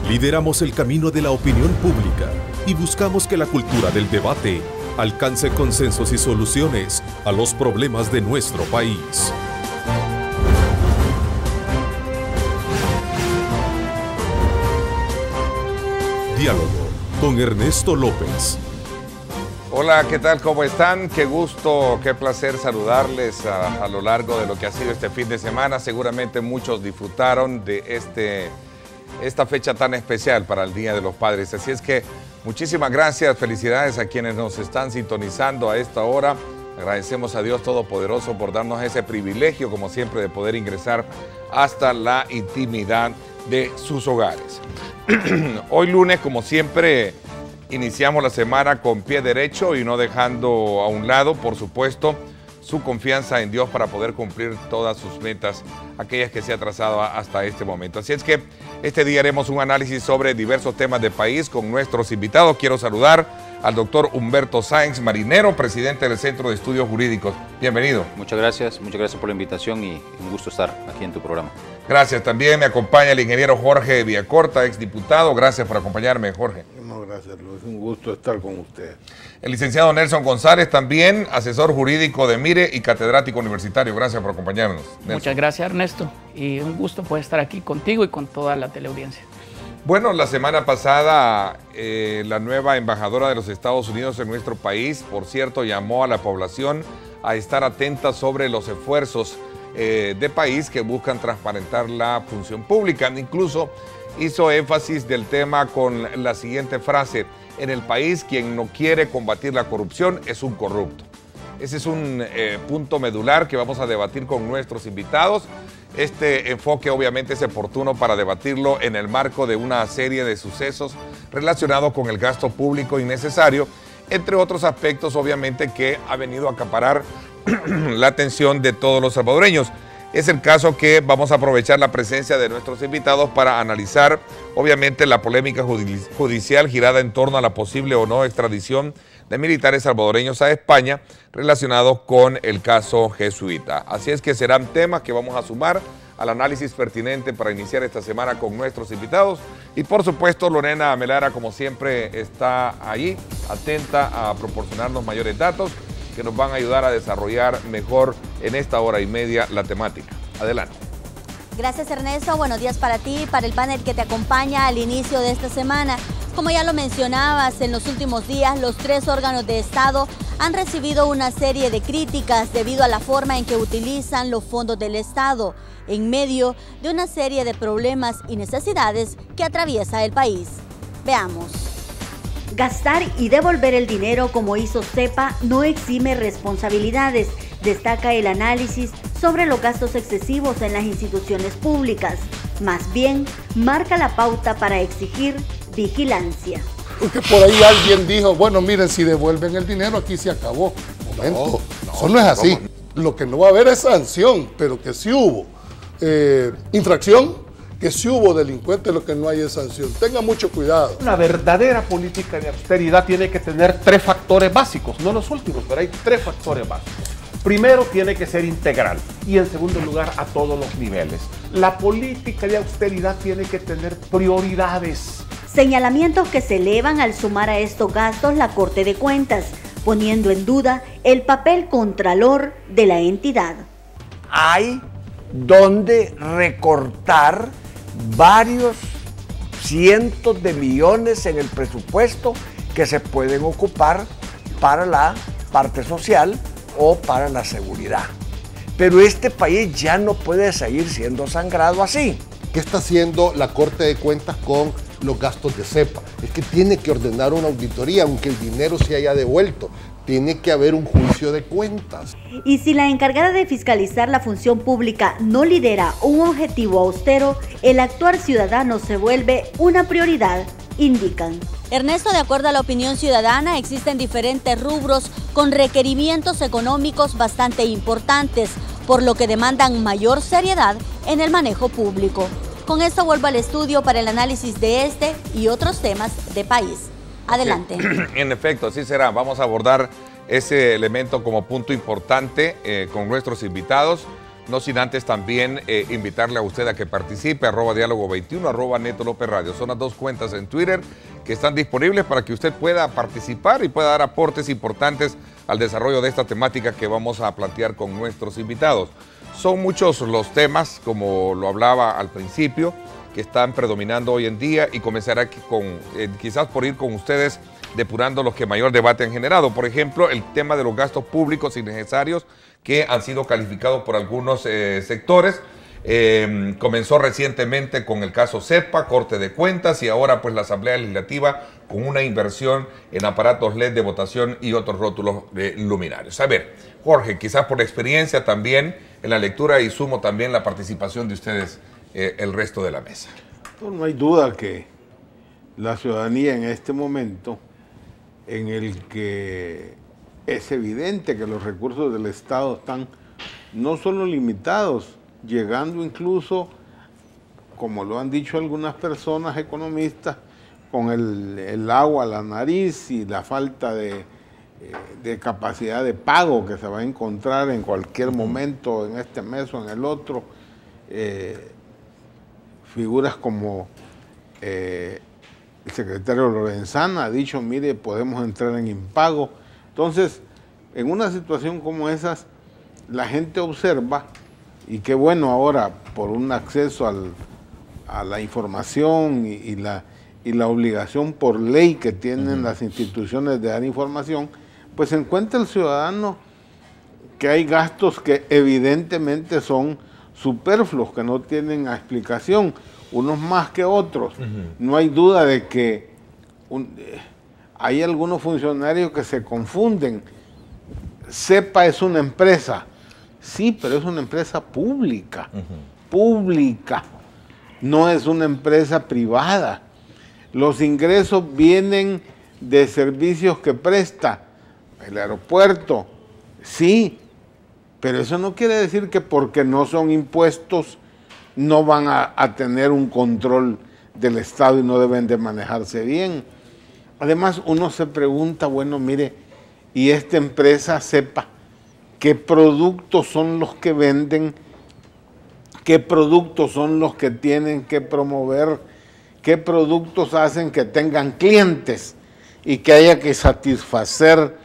Lideramos el camino de la opinión pública y buscamos que la cultura del debate alcance consensos y soluciones a los problemas de nuestro país. Diálogo con Ernesto López. Hola, ¿qué tal? ¿Cómo están? Qué gusto, qué placer saludarles a lo largo de lo que ha sido este fin de semana. Seguramente muchos disfrutaron de esta fecha tan especial para el Día de los Padres. Así es que muchísimas gracias, felicidades a quienes nos están sintonizando a esta hora. Agradecemos a Dios Todopoderoso por darnos ese privilegio, como siempre, de poder ingresar hasta la intimidad de sus hogares. Hoy lunes, como siempre, iniciamos la semana con pie derecho y no dejando a un lado, por supuesto, su confianza en Dios para poder cumplir todas sus metas, aquellas que se ha trazado hasta este momento. Así es que este día haremos un análisis sobre diversos temas de país con nuestros invitados. Quiero saludar al doctor Humberto Sáenz Marinero, presidente del Centro de Estudios Jurídicos. Bienvenido. Muchas gracias por la invitación y un gusto estar aquí en tu programa. Gracias. También me acompaña el ingeniero Jorge Villacorta, exdiputado. Gracias por acompañarme, Jorge. No, gracias, Luis. Un gusto estar con usted. El licenciado Nelson González, también asesor jurídico de MIRE y catedrático universitario. Gracias por acompañarnos, Nelson. Muchas gracias, Ernesto. Y un gusto poder estar aquí contigo y con toda la teleaudiencia. Bueno, la semana pasada la nueva embajadora de los Estados Unidos en nuestro país, por cierto, llamó a la población a estar atenta sobre los esfuerzos de país que buscan transparentar la función pública. Incluso hizo énfasis del tema con la siguiente frase: en el país quien no quiere combatir la corrupción es un corrupto. Ese es un punto medular que vamos a debatir con nuestros invitados. Este enfoque obviamente es oportuno para debatirlo en el marco de una serie de sucesos relacionados con el gasto público innecesario, entre otros aspectos obviamente que ha venido a acaparar la atención de todos los salvadoreños. Es el caso que vamos a aprovechar la presencia de nuestros invitados para analizar obviamente la polémica judicial girada en torno a la posible o no extradición de militares salvadoreños a España relacionados con el caso jesuita. Así es que serán temas que vamos a sumar al análisis pertinente para iniciar esta semana con nuestros invitados. Y por supuesto, Lorena Melara, como siempre, está allí, atenta a proporcionarnos mayores datos que nos van a ayudar a desarrollar mejor en esta hora y media la temática. Adelante. Gracias, Ernesto. Buenos días para ti y para el panel que te acompaña al inicio de esta semana. Como ya lo mencionabas, en los últimos días los tres órganos de Estado han recibido una serie de críticas debido a la forma en que utilizan los fondos del Estado en medio de una serie de problemas y necesidades que atraviesa el país. Veamos. Gastar y devolver el dinero como hizo CEPA no exime responsabilidades, destaca el análisis sobre los gastos excesivos en las instituciones públicas. Más bien, marca la pauta para exigir vigilancia. Porque por ahí alguien dijo, bueno, miren, si devuelven el dinero aquí se acabó. Momento, eso no es así. Lo que no va a haber es sanción, pero que sí hubo infracción, que sí hubo delincuentes, lo que no hay es sanción. Tengan mucho cuidado. Una verdadera política de austeridad tiene que tener tres factores básicos, no los últimos, pero hay tres factores básicos. Primero, tiene que ser integral y en segundo lugar, a todos los niveles. La política de austeridad tiene que tener prioridades. Señalamientos que se elevan al sumar a estos gastos la Corte de Cuentas, poniendo en duda el papel contralor de la entidad. Hay donde recortar varios cientos de millones en el presupuesto que se pueden ocupar para la parte social o para la seguridad. Pero este país ya no puede seguir siendo sangrado así. ¿Qué está haciendo la Corte de Cuentas con los gastos de CEPA? Es que tiene que ordenar una auditoría, aunque el dinero se haya devuelto. Tiene que haber un juicio de cuentas. Y si la encargada de fiscalizar la función pública no lidera un objetivo austero, el actuar ciudadano se vuelve una prioridad, indican. Ernesto, de acuerdo a la opinión ciudadana, existen diferentes rubros con requerimientos económicos bastante importantes, por lo que demandan mayor seriedad en el manejo público. Con esto vuelvo al estudio para el análisis de este y otros temas de país. Adelante. En efecto, así será. Vamos a abordar ese elemento como punto importante con nuestros invitados. No sin antes también invitarle a usted a que participe, @diálogo21, @Neto López Radio. Son las dos cuentas en Twitter que están disponibles para que usted pueda participar y pueda dar aportes importantes al desarrollo de esta temática que vamos a plantear con nuestros invitados. Son muchos los temas, como lo hablaba al principio, que están predominando hoy en día, y comenzará quizás por ir con ustedes depurando los que mayor debate han generado. Por ejemplo, el tema de los gastos públicos innecesarios que han sido calificados por algunos sectores. Comenzó recientemente con el caso CEPA, Corte de Cuentas, y ahora pues la Asamblea Legislativa con una inversión en aparatos LED de votación y otros rótulos luminarios. A ver, Jorge, quizás por experiencia también en la lectura, y sumo también la participación de ustedes, el resto de la mesa. No hay duda que la ciudadanía en este momento, en el que es evidente que los recursos del Estado están no solo limitados, llegando incluso, como lo han dicho algunas personas economistas, con el agua a la nariz y la falta de capacidad de pago que se va a encontrar en cualquier momento, en este mes o en el otro. Figuras como el secretario Lorenzana ha dicho, mire, podemos entrar en impago. Entonces, en una situación como esas, la gente observa, y qué bueno ahora, por un acceso a la información y la obligación por ley que tienen las instituciones de dar información, pues encuentra el ciudadano que hay gastos que evidentemente son superfluos, que no tienen explicación, unos más que otros. No hay duda de que hay algunos funcionarios que se confunden. CEPA es una empresa, sí, pero es una empresa pública, pública, no es una empresa privada. Los ingresos vienen de servicios que presta el aeropuerto, sí, pero eso no quiere decir que porque no son impuestos no van a tener un control del Estado y no deben de manejarse bien. Además, uno se pregunta, bueno, mire, y esta empresa CEPA, ¿qué productos son los que venden? ¿Qué productos son los que tienen que promover? ¿Qué productos hacen que tengan clientes y que haya que satisfacer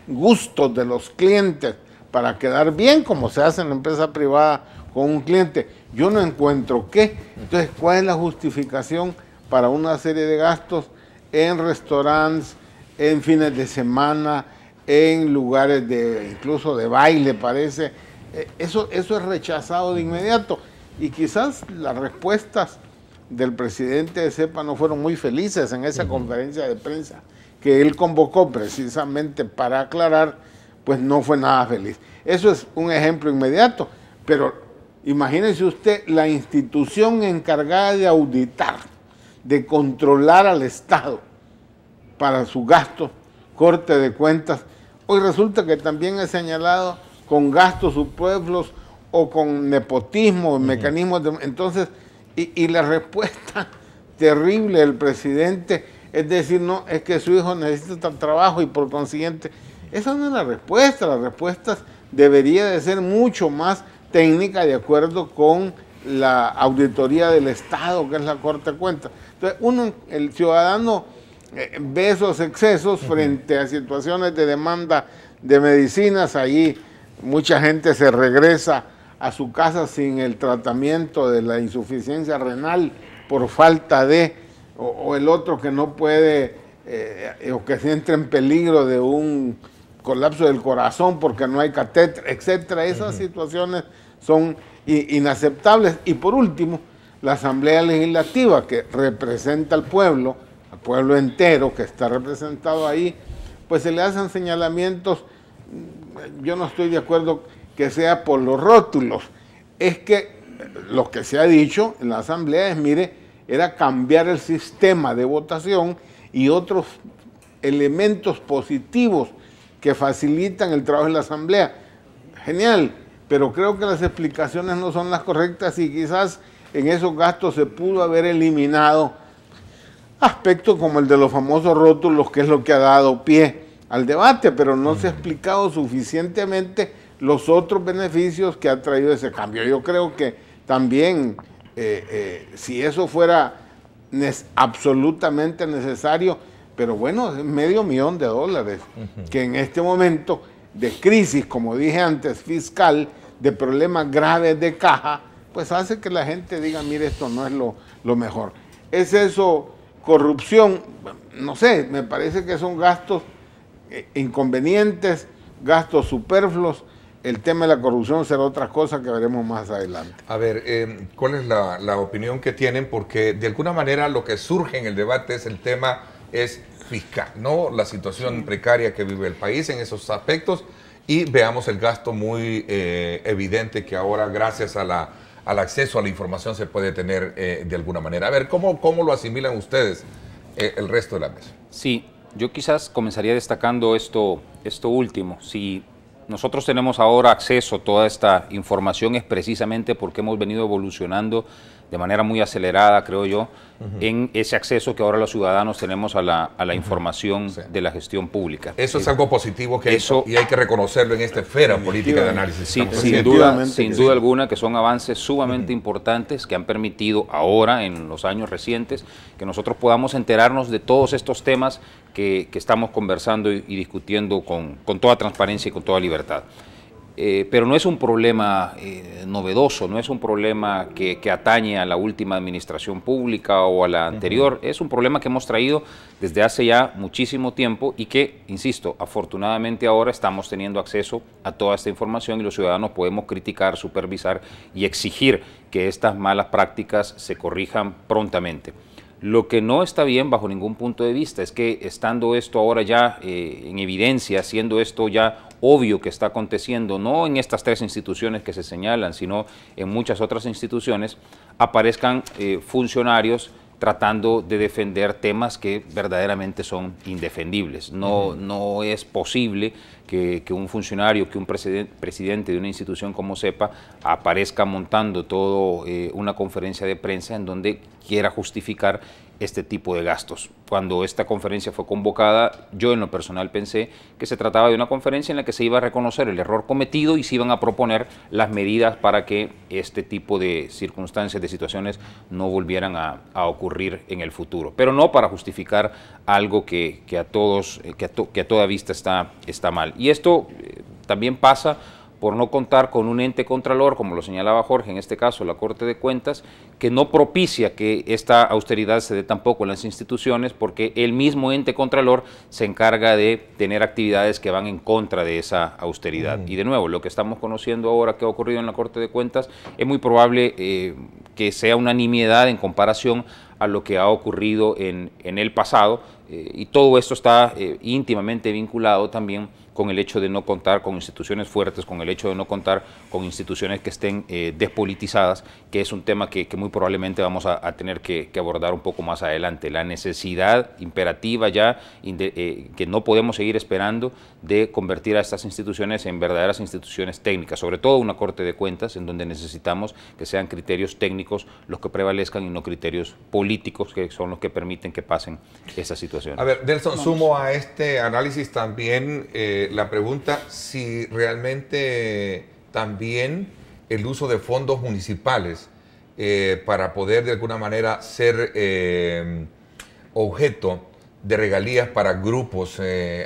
gustos de los clientes para quedar bien, como se hace en la empresa privada con un cliente? Yo no encuentro qué. Entonces, ¿cuál es la justificación para una serie de gastos en restaurantes, en fines de semana, en lugares incluso de baile, parece? Eso es rechazado de inmediato. Y quizás las respuestas del presidente de CEPA no fueron muy felices en esa conferencia de prensa que él convocó precisamente para aclarar, pues no fue nada feliz. Eso es un ejemplo inmediato, pero imagínese usted la institución encargada de auditar, de controlar al Estado para su gasto, Corte de Cuentas. Hoy resulta que también es señalado con gastos superfluos o con nepotismo, mecanismos de... Entonces, y la respuesta terrible del presidente es decir, no, es que su hijo necesita trabajo y por consiguiente... Esa no es la respuesta. La respuesta debería de ser mucho más técnica, de acuerdo con la auditoría del Estado, que es la Corte de Cuentas. Entonces, el ciudadano ve esos excesos frente a situaciones de demanda de medicinas. Allí mucha gente se regresa a su casa sin el tratamiento de la insuficiencia renal por falta de, o el otro que no puede, o que se entra en peligro de un colapso del corazón porque no hay catéter, etcétera. Esas situaciones son inaceptables. Y por último, la Asamblea Legislativa, que representa al pueblo entero, que está representado ahí, pues se le hacen señalamientos. Yo no estoy de acuerdo que sea por los rótulos. Es que lo que se ha dicho en la Asamblea es, mire, era cambiar el sistema de votación y otros elementos positivos que facilitan el trabajo en la Asamblea. Genial, pero creo que las explicaciones no son las correctas y quizás en esos gastos se pudo haber eliminado aspectos como el de los famosos rótulos, que es lo que ha dado pie al debate, pero no se ha explicado suficientemente los otros beneficios que ha traído ese cambio. Yo creo que también, si eso fuera absolutamente necesario, pero bueno, es $500,000 que en este momento de crisis, como dije antes, fiscal, de problemas graves de caja, pues hace que la gente diga, mire, esto no es lo mejor. ¿Es eso corrupción? No sé, me parece que son gastos inconvenientes, gastos superfluos. El tema de la corrupción será otra cosa que veremos más adelante. A ver, ¿cuál es la opinión que tienen? Porque de alguna manera lo que surge en el debate es el tema fiscal, ¿no? La situación precaria que vive el país en esos aspectos, y veamos el gasto muy evidente que ahora, gracias al acceso a la información, se puede tener de alguna manera. A ver, ¿cómo lo asimilan ustedes el resto de la mesa? Sí, yo quizás comenzaría destacando esto último. Si nosotros tenemos ahora acceso a toda esta información es precisamente porque hemos venido evolucionando de manera muy acelerada, creo yo, en ese acceso que ahora los ciudadanos tenemos a la información de la gestión pública. Eso es algo positivo y hay que reconocerlo en esta esfera política de análisis. Sí, sin duda alguna que son avances sumamente importantes que han permitido ahora, en los años recientes, que nosotros podamos enterarnos de todos estos temas que estamos conversando y discutiendo con toda transparencia y con toda libertad. Pero no es un problema novedoso, no es un problema que atañe a la última administración pública o a la anterior, es un problema que hemos traído desde hace ya muchísimo tiempo y que, insisto, afortunadamente ahora estamos teniendo acceso a toda esta información y los ciudadanos podemos criticar, supervisar y exigir que estas malas prácticas se corrijan prontamente. Lo que no está bien bajo ningún punto de vista es que, estando esto ahora ya en evidencia, siendo esto ya obvio que está aconteciendo, no en estas 3 instituciones que se señalan, sino en muchas otras instituciones, aparezcan funcionarios tratando de defender temas que verdaderamente son indefendibles. No es posible que un funcionario, que un presidente de una institución como CEPA aparezca montando todo una conferencia de prensa en donde quiera justificar este tipo de gastos. Cuando esta conferencia fue convocada, yo en lo personal pensé que se trataba de una conferencia en la que se iba a reconocer el error cometido y se iban a proponer las medidas para que este tipo de circunstancias, de situaciones, no volvieran a ocurrir en el futuro. Pero no para justificar algo que a toda vista está mal. Y esto también pasa por no contar con un ente contralor, como lo señalaba Jorge, en este caso la Corte de Cuentas, que no propicia que esta austeridad se dé tampoco en las instituciones, porque el mismo ente contralor se encarga de tener actividades que van en contra de esa austeridad. Y de nuevo, lo que estamos conociendo ahora que ha ocurrido en la Corte de Cuentas, es muy probable que sea una nimiedad en comparación a lo que ha ocurrido en el pasado, y todo esto está íntimamente vinculado también con el hecho de no contar con instituciones fuertes, con el hecho de no contar con instituciones que estén despolitizadas, que es un tema que muy probablemente vamos a tener que abordar un poco más adelante. La necesidad imperativa ya, que no podemos seguir esperando, de convertir a estas instituciones en verdaderas instituciones técnicas, sobre todo una Corte de Cuentas, en donde necesitamos que sean criterios técnicos los que prevalezcan y no criterios políticos, que son los que permiten que pasen esas situaciones. A ver, Nelson, sumo a este análisis también la pregunta si realmente también el uso de fondos municipales para poder de alguna manera ser objeto de regalías para grupos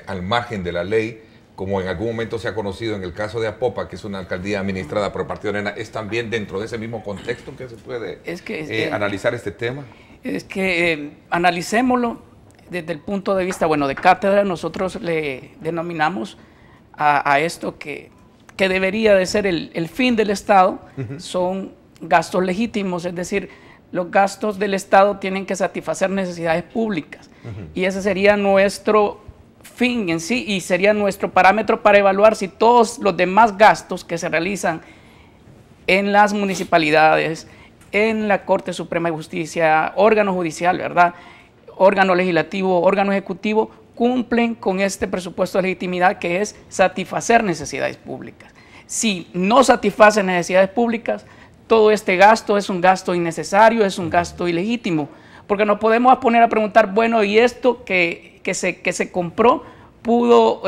al margen de la ley, como en algún momento se ha conocido en el caso de Apopa, que es una alcaldía administrada por el Partido Arena, ¿es también dentro de ese mismo contexto que se puede analizar este tema? Es que analicémoslo desde el punto de vista, bueno, de cátedra. Nosotros le denominamos a esto que debería de ser el fin del Estado, son gastos legítimos, es decir, los gastos del Estado tienen que satisfacer necesidades públicas, y ese sería nuestro fin en sí, y sería nuestro parámetro para evaluar si todos los demás gastos que se realizan en las municipalidades, en la Corte Suprema de Justicia, órgano judicial, ¿verdad?, órgano legislativo, órgano ejecutivo, cumplen con este presupuesto de legitimidad, que es satisfacer necesidades públicas. Si no satisfacen necesidades públicas, todo este gasto es un gasto innecesario, es un gasto ilegítimo, porque nos podemos poner a preguntar, bueno, ¿y esto que se compró pudo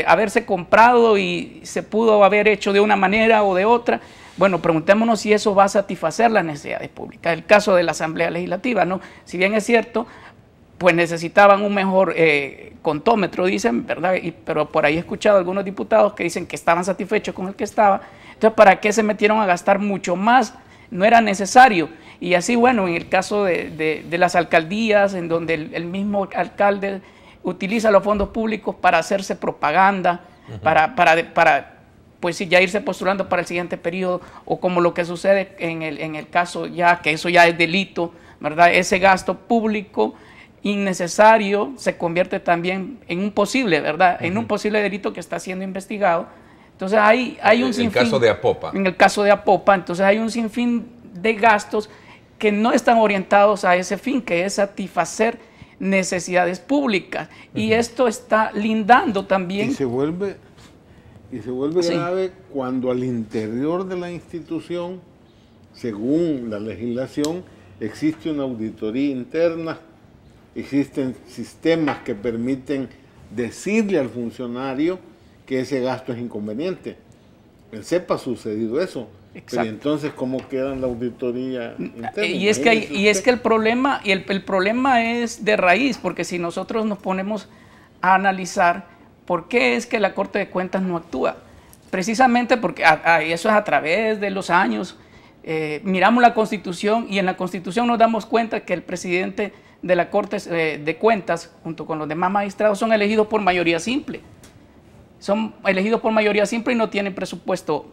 haberse comprado y se pudo haber hecho de una manera o de otra. Bueno, preguntémonos si eso va a satisfacer las necesidades públicas. El caso de la Asamblea Legislativa, ¿no? Si bien es cierto, pues necesitaban un mejor contómetro, dicen, ¿verdad? Pero por ahí he escuchado a algunos diputados que dicen que estaban satisfechos con el que estaba. Entonces, ¿para qué se metieron a gastar mucho más? No era necesario. Y así, bueno, en el caso de las alcaldías, en donde el mismo alcalde utiliza los fondos públicos para hacerse propaganda, para pues sí, ya irse postulando para el siguiente periodo, o como lo que sucede en el caso ya, que eso ya es delito, ¿verdad? Ese gasto público innecesario se convierte también en un posible, ¿verdad? En un posible delito que está siendo investigado. Entonces hay un sinfín. En el caso de Apopa. En el caso de Apopa, entonces hay un sinfín de gastos que no están orientados a ese fin, que es satisfacer necesidades públicas. Y esto está lindando también. Y se vuelve grave cuando al interior de la institución, según la legislación, existe una auditoría interna, existen sistemas que permiten decirle al funcionario que ese gasto es inconveniente. En CEPA ha sucedido eso. Exacto. Pero entonces, ¿cómo queda la auditoría interna? Y es que el problema es de raíz, porque si nosotros nos ponemos a analizar por qué es que la Corte de Cuentas no actúa, precisamente porque eso es a través de los años. Miramos la Constitución y en la Constitución nos damos cuenta que el presidente de la Corte de Cuentas, junto con los demás magistrados, son elegidos por mayoría simple. Son elegidos por mayoría simple y no tienen presupuesto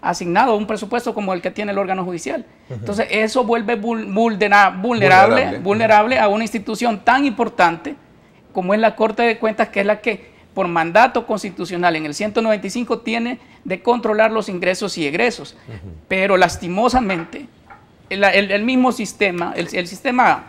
asignado, un presupuesto como el que tiene el órgano judicial. Entonces eso vuelve vulnerable a una institución tan importante como es la Corte de Cuentas, que es la que por mandato constitucional en el 195 tiene de controlar los ingresos y egresos. Pero lastimosamente el mismo sistema, el sistema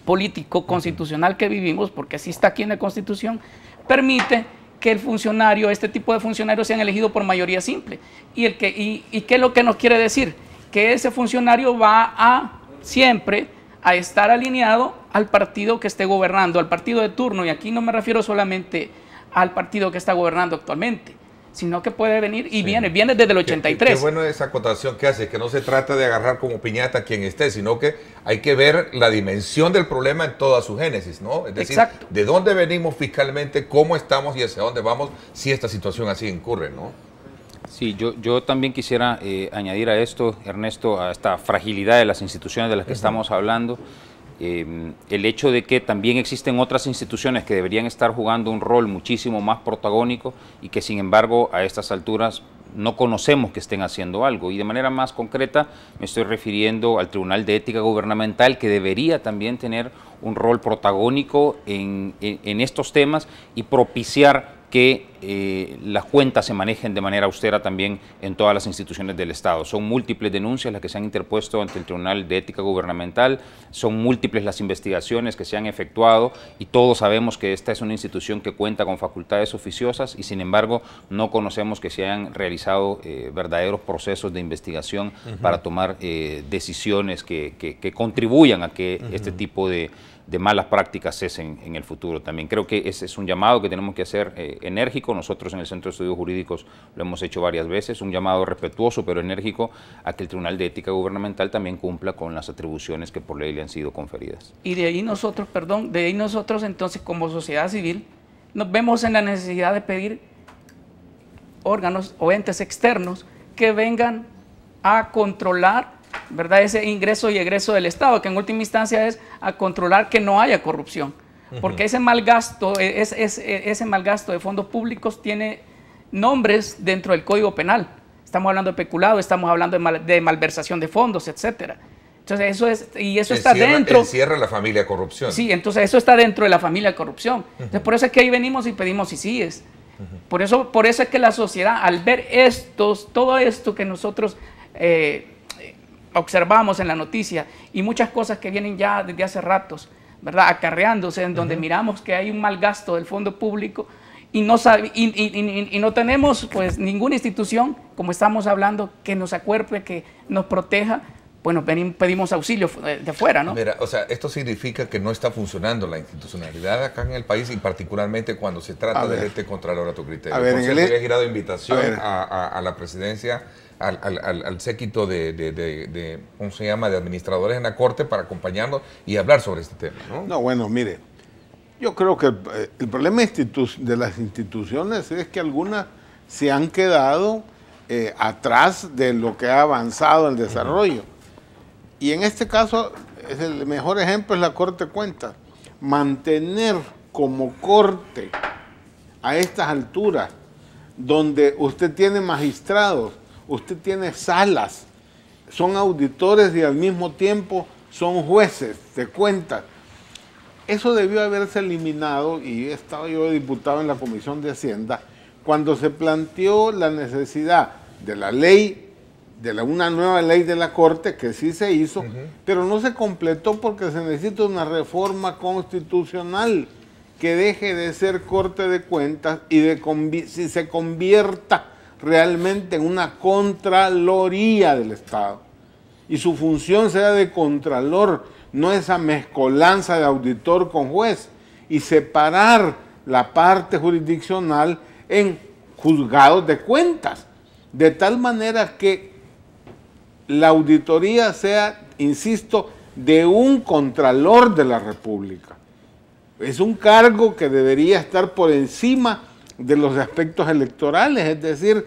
político constitucional que vivimos, porque así está aquí en la Constitución, permite que el funcionario, este tipo de funcionarios sean elegidos por mayoría simple. ¿Y qué es lo que nos quiere decir? Que ese funcionario va siempre a estar alineado al partido que esté gobernando, al partido de turno, y aquí no me refiero solamente al partido que está gobernando actualmente, sino que puede venir y viene desde el 83. Qué bueno esa acotación que hace, que no se trata de agarrar como piñata a quien esté, sino que hay que ver la dimensión del problema en toda su génesis, ¿no? Es decir, exacto, de dónde venimos fiscalmente, cómo estamos y hacia dónde vamos si esta situación así incurre, ¿no? Sí, yo también quisiera añadir a esto, Ernesto, a esta fragilidad de las instituciones de las que estamos hablando, el hecho de que también existen otras instituciones que deberían estar jugando un rol muchísimo más protagónico y que sin embargo a estas alturas no conocemos que estén haciendo algo. Y de manera más concreta me estoy refiriendo al Tribunal de Ética Gubernamental, que debería también tener un rol protagónico en estos temas y propiciar que las cuentas se manejen de manera austera también en todas las instituciones del Estado. Son múltiples denuncias las que se han interpuesto ante el Tribunal de Ética Gubernamental, son múltiples las investigaciones que se han efectuado y todos sabemos que esta es una institución que cuenta con facultades oficiosas y sin embargo no conocemos que se hayan realizado verdaderos procesos de investigación para tomar decisiones que contribuyan a que este tipo de malas prácticas cesen en el futuro también. Creo que ese es un llamado que tenemos que hacer enérgico. Nosotros en el Centro de Estudios Jurídicos lo hemos hecho varias veces, un llamado respetuoso pero enérgico a que el Tribunal de Ética Gubernamental también cumpla con las atribuciones que por ley le han sido conferidas. Y de ahí nosotros entonces como sociedad civil nos vemos en la necesidad de pedir órganos o entes externos que vengan a controlar, ¿verdad?, ese ingreso y egreso del Estado, que en última instancia es a controlar que no haya corrupción, porque ese mal gasto de fondos públicos tiene nombres dentro del Código Penal. Estamos hablando de peculado, estamos hablando de malversación de fondos, etcétera. Entonces eso está dentro. Encierra la familia corrupción. Sí, entonces eso está dentro de la familia corrupción. Entonces por eso es que ahí venimos y pedimos ICIES. Por eso es que la sociedad, al ver todo esto que nosotros observamos en la noticia y muchas cosas que vienen ya desde hace ratos, ¿verdad?, acarreándose, en donde miramos que hay un mal gasto del fondo público y no tenemos pues ninguna institución, como estamos hablando, que nos acuerpe, que nos proteja, bueno, pedimos auxilio de fuera, ¿no? Mira, o sea, esto significa que no está funcionando la institucionalidad acá en el país y particularmente cuando se trata del ente contralor a tu criterio. A ver, Por cierto, había girado invitación a la presidencia, al séquito de ¿cómo se llama?, de administradores en la Corte para acompañarnos y hablar sobre este tema, ¿no? No, bueno, mire, yo creo que el problema de las instituciones es que algunas se han quedado atrás de lo que ha avanzado el desarrollo. Y en este caso, el mejor ejemplo es la Corte de Cuentas. Mantener como corte a estas alturas, donde usted tiene magistrados, usted tiene salas, son auditores y al mismo tiempo son jueces de cuentas. Eso debió haberse eliminado, y estaba yo diputado en la Comisión de Hacienda, cuando se planteó la necesidad de la ley, una nueva ley de la Corte, que sí se hizo, pero no se completó porque se necesita una reforma constitucional que deje de ser Corte de Cuentas y si se convierta realmente en una Contraloría del Estado. Y su función sea de Contralor, no esa mezcolanza de auditor con juez, y separar la parte jurisdiccional en juzgados de cuentas, de tal manera que la auditoría sea, insisto, de un Contralor de la República. Es un cargo que debería estar por encima de los aspectos electorales, es decir,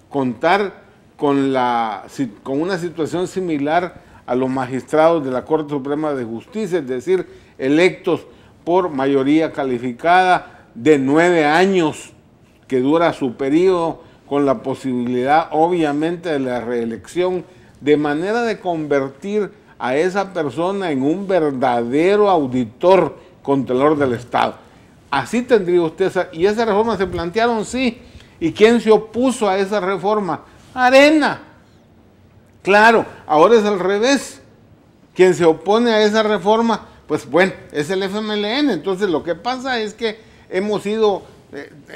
contar con una situación similar a los magistrados de la Corte Suprema de Justicia, es decir, electos por mayoría calificada de 9 años, que dura su periodo, con la posibilidad obviamente de la reelección, de manera de convertir a esa persona en un verdadero auditor, contralor del Estado. Así tendría usted y esas reformas se plantearon, sí. ¿Y quién se opuso a esa reforma? Arena. Claro, ahora es al revés. Quien se opone a esa reforma, pues bueno, es el FMLN. Entonces lo que pasa es que hemos ido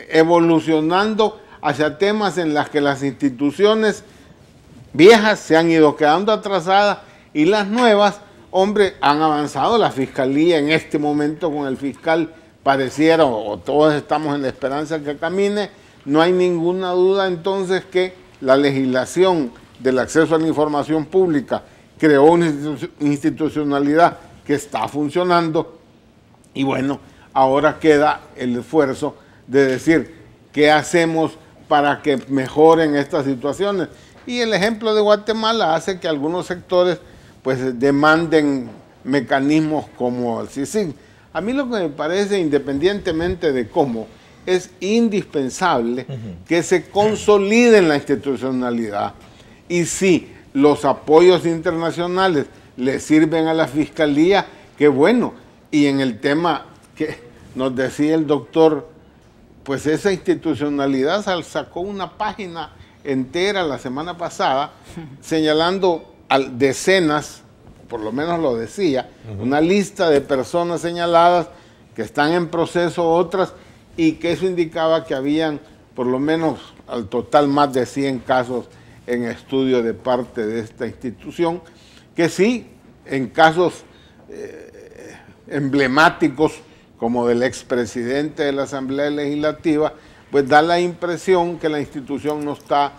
evolucionando hacia temas en los que las instituciones viejas se han ido quedando atrasadas y las nuevas, hombre, han avanzado. La Fiscalía en este momento con el fiscal pareciera, o todos estamos en la esperanza que camine. No hay ninguna duda entonces que la legislación del acceso a la información pública creó una institucionalidad que está funcionando, y bueno, ahora queda el esfuerzo de decir qué hacemos para que mejoren estas situaciones. Y el ejemplo de Guatemala hace que algunos sectores pues demanden mecanismos como el CICIG. A mí lo que me parece, independientemente de cómo, es indispensable que se consolide la institucionalidad. Y si los apoyos internacionales le sirven a la Fiscalía, qué bueno. Y en el tema que nos decía el doctor, pues esa institucionalidad sacó una página entera la semana pasada señalando decenas, por lo menos lo decía, una lista de personas señaladas que están en proceso, otras, y que eso indicaba que habían por lo menos al total más de 100 casos en estudio de parte de esta institución, que sí, en casos emblemáticos como del expresidente de la Asamblea Legislativa, pues da la impresión que la institución no está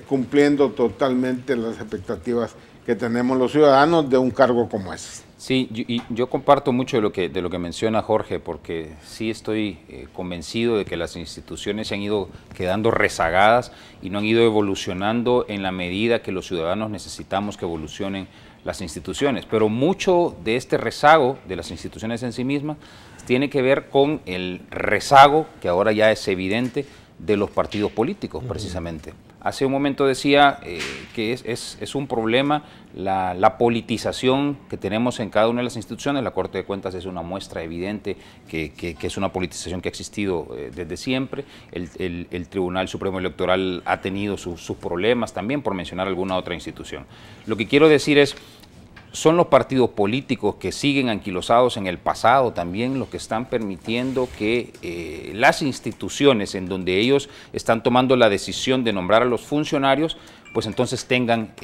cumpliendo totalmente las expectativas que tenemos los ciudadanos de un cargo como ese. Sí, yo comparto mucho de lo que menciona Jorge, porque sí estoy convencido de que las instituciones se han ido quedando rezagadas y no han ido evolucionando en la medida que los ciudadanos necesitamos que evolucionen las instituciones. Pero mucho de este rezago de las instituciones en sí mismas tiene que ver con el rezago, que ahora ya es evidente, de los partidos políticos, precisamente. Hace un momento decía que es un problema la politización que tenemos en cada una de las instituciones. La Corte de Cuentas es una muestra evidente que es una politización que ha existido desde siempre. El Tribunal Supremo Electoral ha tenido sus problemas también, por mencionar alguna otra institución. Lo que quiero decir es, son los partidos políticos que siguen anquilosados en el pasado también los que están permitiendo que las instituciones en donde ellos están tomando la decisión de nombrar a los funcionarios, pues entonces tengan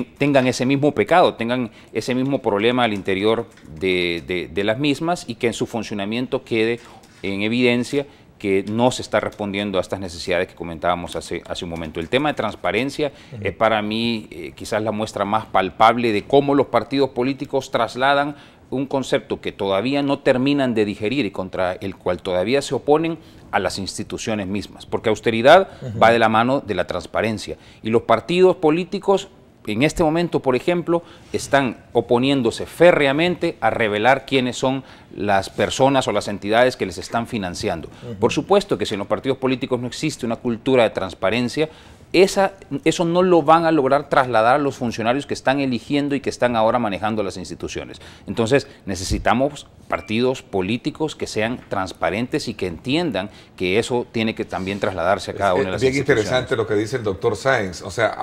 tengan ese mismo pecado, tengan ese mismo problema al interior de las mismas y que en su funcionamiento quede en evidencia que no se está respondiendo a estas necesidades que comentábamos hace un momento. El tema de transparencia es para mí quizás la muestra más palpable de cómo los partidos políticos trasladan un concepto que todavía no terminan de digerir y contra el cual todavía se oponen a las instituciones mismas, porque austeridad va de la mano de la transparencia y los partidos políticos en este momento, por ejemplo, están oponiéndose férreamente a revelar quiénes son las personas o las entidades que les están financiando. Por supuesto que si en los partidos políticos no existe una cultura de transparencia, eso no lo van a lograr trasladar a los funcionarios que están eligiendo y que están ahora manejando las instituciones. Entonces necesitamos partidos políticos que sean transparentes y que entiendan que eso tiene que también trasladarse a cada una de las instituciones. Bien interesante lo que dice el doctor Sáenz. O sea,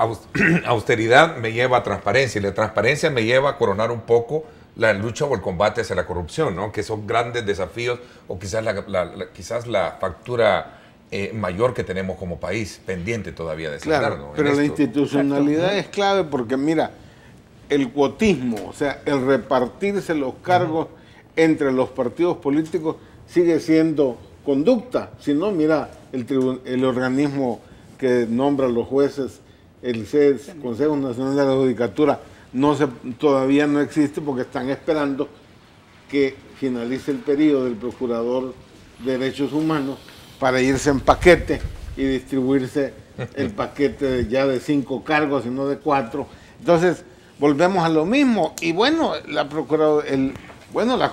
austeridad me lleva a transparencia y la transparencia me lleva a coronar un poco la lucha o el combate hacia la corrupción, ¿no? Que son grandes desafíos o quizás la factura mayor que tenemos como país, pendiente todavía de cerrar. Claro, ¿no? pero la institucionalidad es clave porque mira, el cuotismo, o sea, el repartirse los cargos entre los partidos políticos sigue siendo conducta. Si no, mira, el organismo que nombra a los jueces, el CES, Consejo Nacional de la Judicatura, todavía no existe porque están esperando que finalice el periodo del Procurador de Derechos Humanos para irse en paquete y distribuirse el paquete ya de 5 cargos y no de 4. Entonces, volvemos a lo mismo. Y bueno, la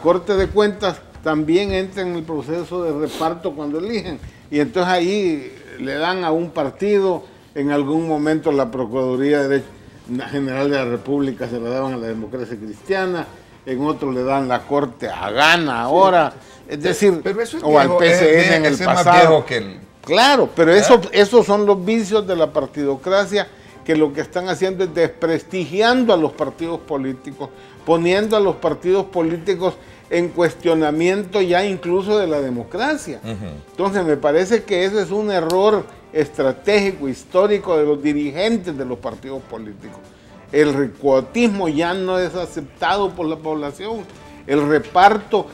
Corte de Cuentas también entra en el proceso de reparto cuando eligen. Y entonces ahí le dan a un partido, en algún momento la Procuraduría General de la República se la daban a la Democracia Cristiana, en otro le dan la Corte a Gana ahora. Es decir, o al PCN en el pasado. Claro, pero esos son los vicios de la partidocracia que lo que están haciendo es desprestigiando a los partidos políticos, poniendo a los partidos políticos en cuestionamiento ya incluso de la democracia. Entonces me parece que ese es un error estratégico, histórico de los dirigentes de los partidos políticos. El recuotismo ya no es aceptado por la población. El reparto,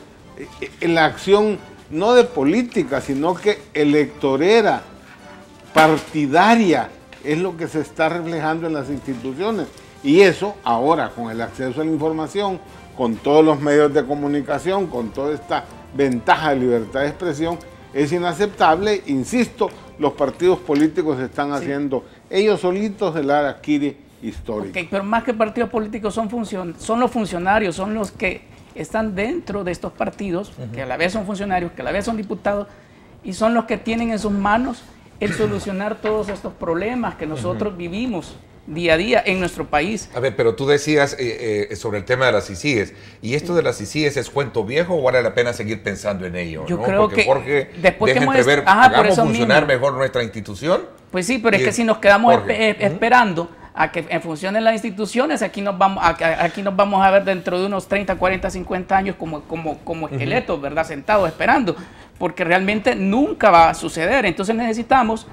la acción no de política, sino que electorera, partidaria, es lo que se está reflejando en las instituciones. Y eso ahora, con el acceso a la información, con todos los medios de comunicación, con toda esta ventaja de libertad de expresión, es inaceptable. Insisto, los partidos políticos están haciendo ellos solitos el harakiri histórico. Pero más que partidos políticos son los funcionarios, son los que están dentro de estos partidos, que a la vez son funcionarios, que a la vez son diputados, y son los que tienen en sus manos el solucionar todos estos problemas que nosotros vivimos día a día en nuestro país. A ver, pero tú decías sobre el tema de las ICIES, ¿y esto de las ICIES es cuento viejo o vale la pena seguir pensando en ello? Yo ¿no? creo porque que Jorge después deja que entrever, hagamos funcionar mejor nuestra institución. Pues sí, pero es que si nos quedamos esperando a que funcionen las instituciones, aquí nos vamos a ver dentro de unos 30, 40, 50 años como esqueletos, ¿verdad? Sentados esperando, porque realmente nunca va a suceder. Entonces necesitamos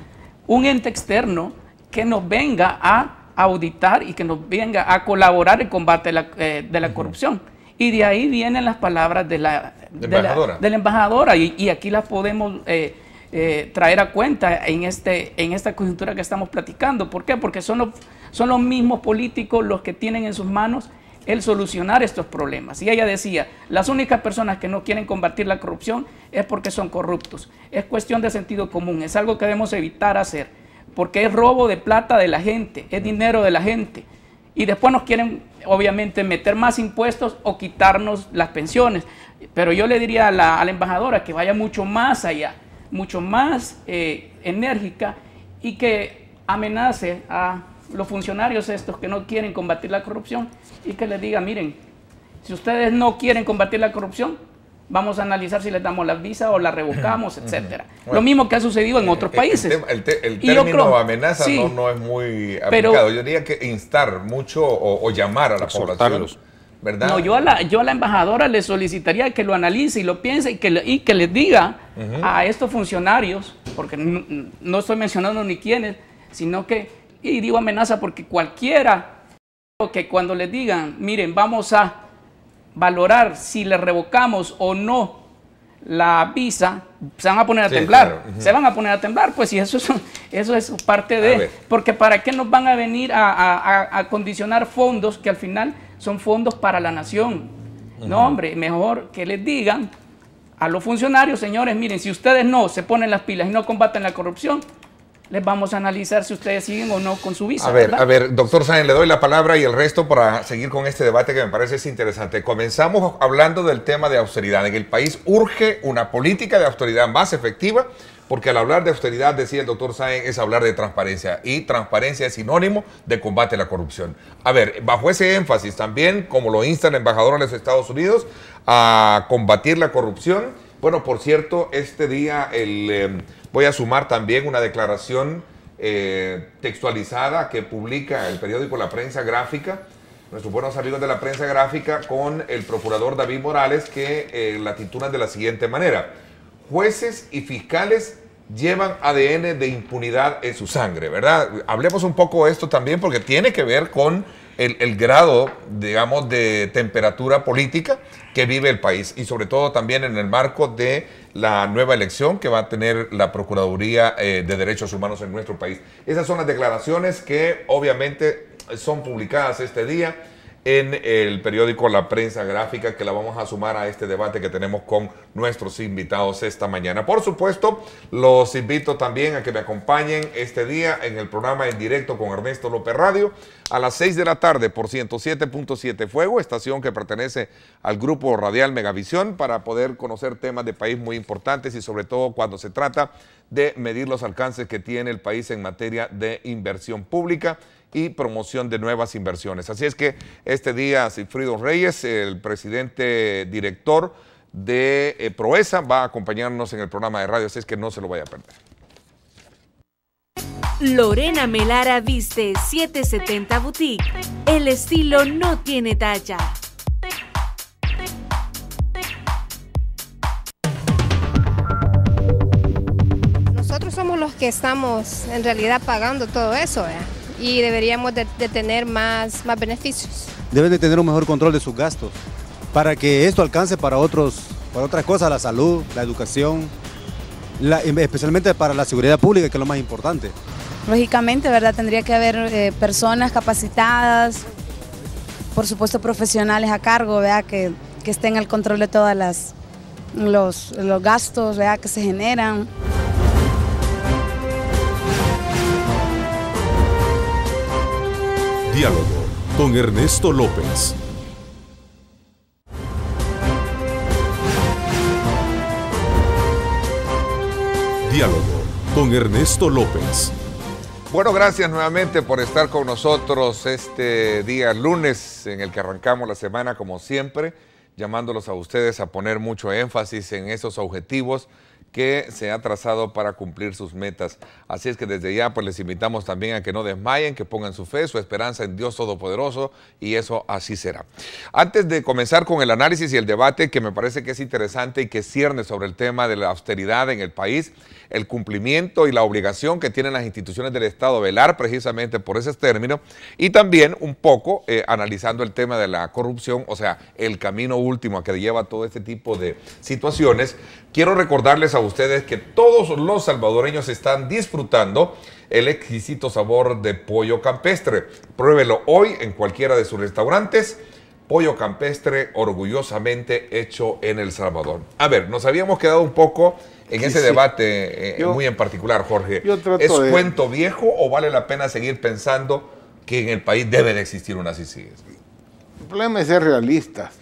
un ente externo que nos venga a auditar y que nos venga a colaborar en el combate de la corrupción. Y de ahí vienen las palabras de la embajadora, y aquí las podemos traer a cuenta en esta coyuntura que estamos platicando. ¿Por qué? Porque son los mismos políticos los que tienen en sus manos el solucionar estos problemas. Y ella decía, las únicas personas que no quieren combatir la corrupción es porque son corruptos. Es cuestión de sentido común, es algo que debemos evitar hacer, porque es robo de plata de la gente, es dinero de la gente. Y después nos quieren, obviamente, meter más impuestos o quitarnos las pensiones. Pero yo le diría a la embajadora que vaya mucho más allá, mucho más enérgica, y que amenace a los funcionarios estos que no quieren combatir la corrupción y que les diga, miren, si ustedes no quieren combatir la corrupción, vamos a analizar si les damos la visa o la revocamos, etcétera. Bueno, lo mismo que ha sucedido en otros países. El término amenaza no es muy aplicado. Yo diría que instar mucho o llamar a la población, ¿verdad? No, yo a la embajadora le solicitaría que lo analice y lo piense y que les diga a estos funcionarios, porque no estoy mencionando ni quiénes, sino que, y digo amenaza porque cualquiera que cuando les digan, miren, vamos a valorar si le revocamos o no la visa, se van a poner a temblar, claro. Se van a poner a temblar, pues, y eso es parte de, porque ¿para qué nos van a venir a condicionar fondos que al final son fondos para la nación? No, hombre, mejor que les digan a los funcionarios, señores, miren, si ustedes no se ponen las pilas y no combaten la corrupción, les vamos a analizar si ustedes siguen o no con su visa. A ver, doctor Sáenz, le doy la palabra y el resto para seguir con este debate que me parece es interesante. Comenzamos hablando del tema de austeridad. En el país urge una política de austeridad más efectiva, porque al hablar de austeridad, decía el doctor Sáenz, es hablar de transparencia, y transparencia es sinónimo de combate a la corrupción. A ver, bajo ese énfasis también, como lo insta el embajador de los Estados Unidos, a combatir la corrupción. Bueno, por cierto, este día voy a sumar también una declaración textualizada que publica el periódico La Prensa Gráfica, nuestros buenos amigos de La Prensa Gráfica, con el procurador David Morales, que la titulan de la siguiente manera: jueces y fiscales llevan ADN de impunidad en su sangre, ¿verdad? Hablemos un poco de esto también, porque tiene que ver con el grado, digamos, de temperatura política que vive el país, y sobre todo también en el marco de la nueva elección que va a tener la Procuraduría de Derechos Humanos en nuestro país. Esas son las declaraciones que obviamente son publicadas este día en el periódico La Prensa Gráfica, que la vamos a sumar a este debate que tenemos con nuestros invitados esta mañana. Por supuesto, los invito también a que me acompañen este día en el programa En Directo con Ernesto López Radio a las 6 de la tarde por 107.7 Fuego, estación que pertenece al grupo radial Megavisión, para poder conocer temas de país muy importantes y sobre todo cuando se trata de medir los alcances que tiene el país en materia de inversión pública y promoción de nuevas inversiones. Así es que este día Sigfrido Reyes, el presidente director de Proesa, va a acompañarnos en el programa de radio, así es que no se lo vaya a perder. Lorena Melara viste 770 Boutique. El estilo no tiene talla. Nosotros somos los que estamos en realidad pagando todo eso, y deberíamos de tener más beneficios. Deben de tener un mejor control de sus gastos para que esto alcance para otras cosas, la salud, la educación, especialmente para la seguridad pública, que es lo más importante. Lógicamente, ¿verdad? Tendría que haber personas capacitadas, por supuesto profesionales a cargo, ¿verdad? Que estén al control de todas los gastos, ¿verdad? Que se generan. Diálogo con Ernesto López. Diálogo con Ernesto López. Bueno, gracias nuevamente por estar con nosotros este día lunes en el que arrancamos la semana, como siempre, llamándolos a ustedes a poner mucho énfasis en esos objetivos que se ha trazado para cumplir sus metas. Así es que desde ya pues les invitamos también a que no desmayen, que pongan su fe, su esperanza en Dios Todopoderoso, y eso así será. Antes de comenzar con el análisis y el debate, que me parece que es interesante y que cierne sobre el tema de la austeridad en el país, el cumplimiento y la obligación que tienen las instituciones del Estado velar precisamente por ese término, y también un poco analizando el tema de la corrupción, o sea, el camino último a que lleva todo este tipo de situaciones. Quiero recordarles a ustedes que todos los salvadoreños están disfrutando el exquisito sabor de pollo campestre. Pruébelo hoy en cualquiera de sus restaurantes. Pollo campestre orgullosamente hecho en El Salvador. A ver, nos habíamos quedado un poco en ese debate muy en particular, Jorge. ¿Es cuento viejo o vale la pena seguir pensando que en el país debe de existir una CICIG? El problema es ser realistas.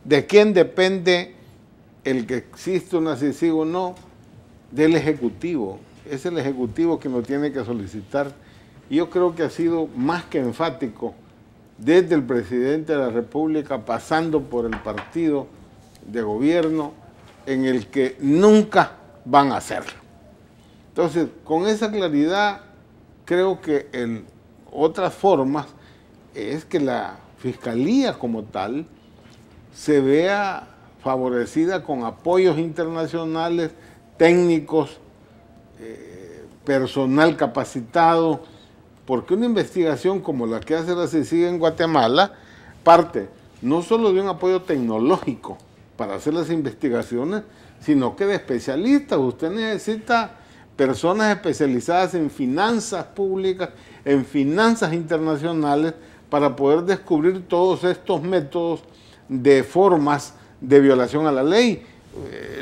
¿De quién depende el que existe una CICIG o no? Del Ejecutivo. Es el Ejecutivo que lo tiene que solicitar. Y yo creo que ha sido más que enfático desde el presidente de la República, pasando por el partido de gobierno, en el que nunca van a hacerlo. Entonces, con esa claridad, creo que otras formas es que la Fiscalía como tal se vea favorecida con apoyos internacionales, técnicos, personal capacitado, porque una investigación como la que hace la CICIG en Guatemala parte no solo de un apoyo tecnológico para hacer las investigaciones, sino que de especialistas. Usted necesita personas especializadas en finanzas públicas, en finanzas internacionales, para poder descubrir todos estos métodos de formas de violación a la ley.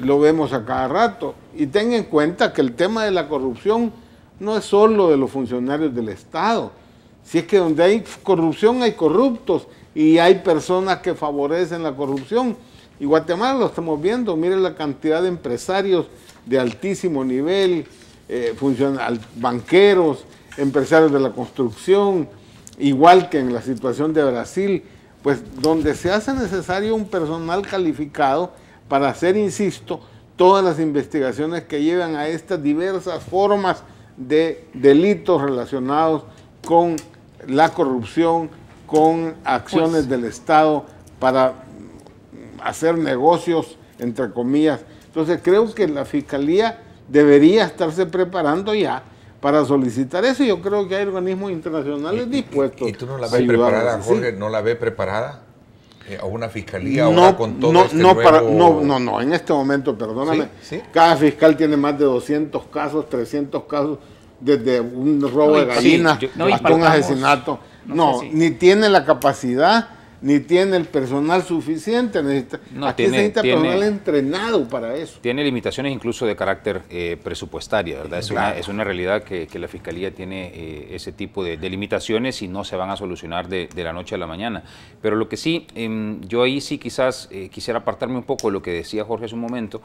Lo vemos a cada rato. Y ten en cuenta que el tema de la corrupción no es solo de los funcionarios del Estado. Si es que donde hay corrupción hay corruptos y hay personas que favorecen la corrupción. Y Guatemala lo estamos viendo, miren la cantidad de empresarios de altísimo nivel, banqueros, empresarios de la construcción, igual que en la situación de Brasil, pues donde se hace necesario un personal calificado para hacer, insisto, todas las investigaciones que llevan a estas diversas formas de delitos relacionados con la corrupción, con acciones del Estado para hacer negocios, entre comillas. Entonces creo que la Fiscalía debería estarse preparando ya para solicitar eso. Yo creo que hay organismos internacionales dispuestos. ¿Y tú no la ves preparada, Jorge? ¿No la ves preparada? ¿A una fiscalía ahora con todo no, en este momento, perdóname, ¿sí? Cada fiscal tiene más de 200 casos, 300 casos, desde un robo de gallinas hasta un asesinato. Ni tiene la capacidad, ni tiene el personal suficiente. Aquí se necesita personal entrenado para eso. Tiene limitaciones incluso de carácter presupuestario, ¿verdad? Es una realidad que la Fiscalía tiene ese tipo de limitaciones y no se van a solucionar de la noche a la mañana. Pero lo que sí, yo ahí sí quizás quisiera apartarme un poco de lo que decía Jorge hace un momento.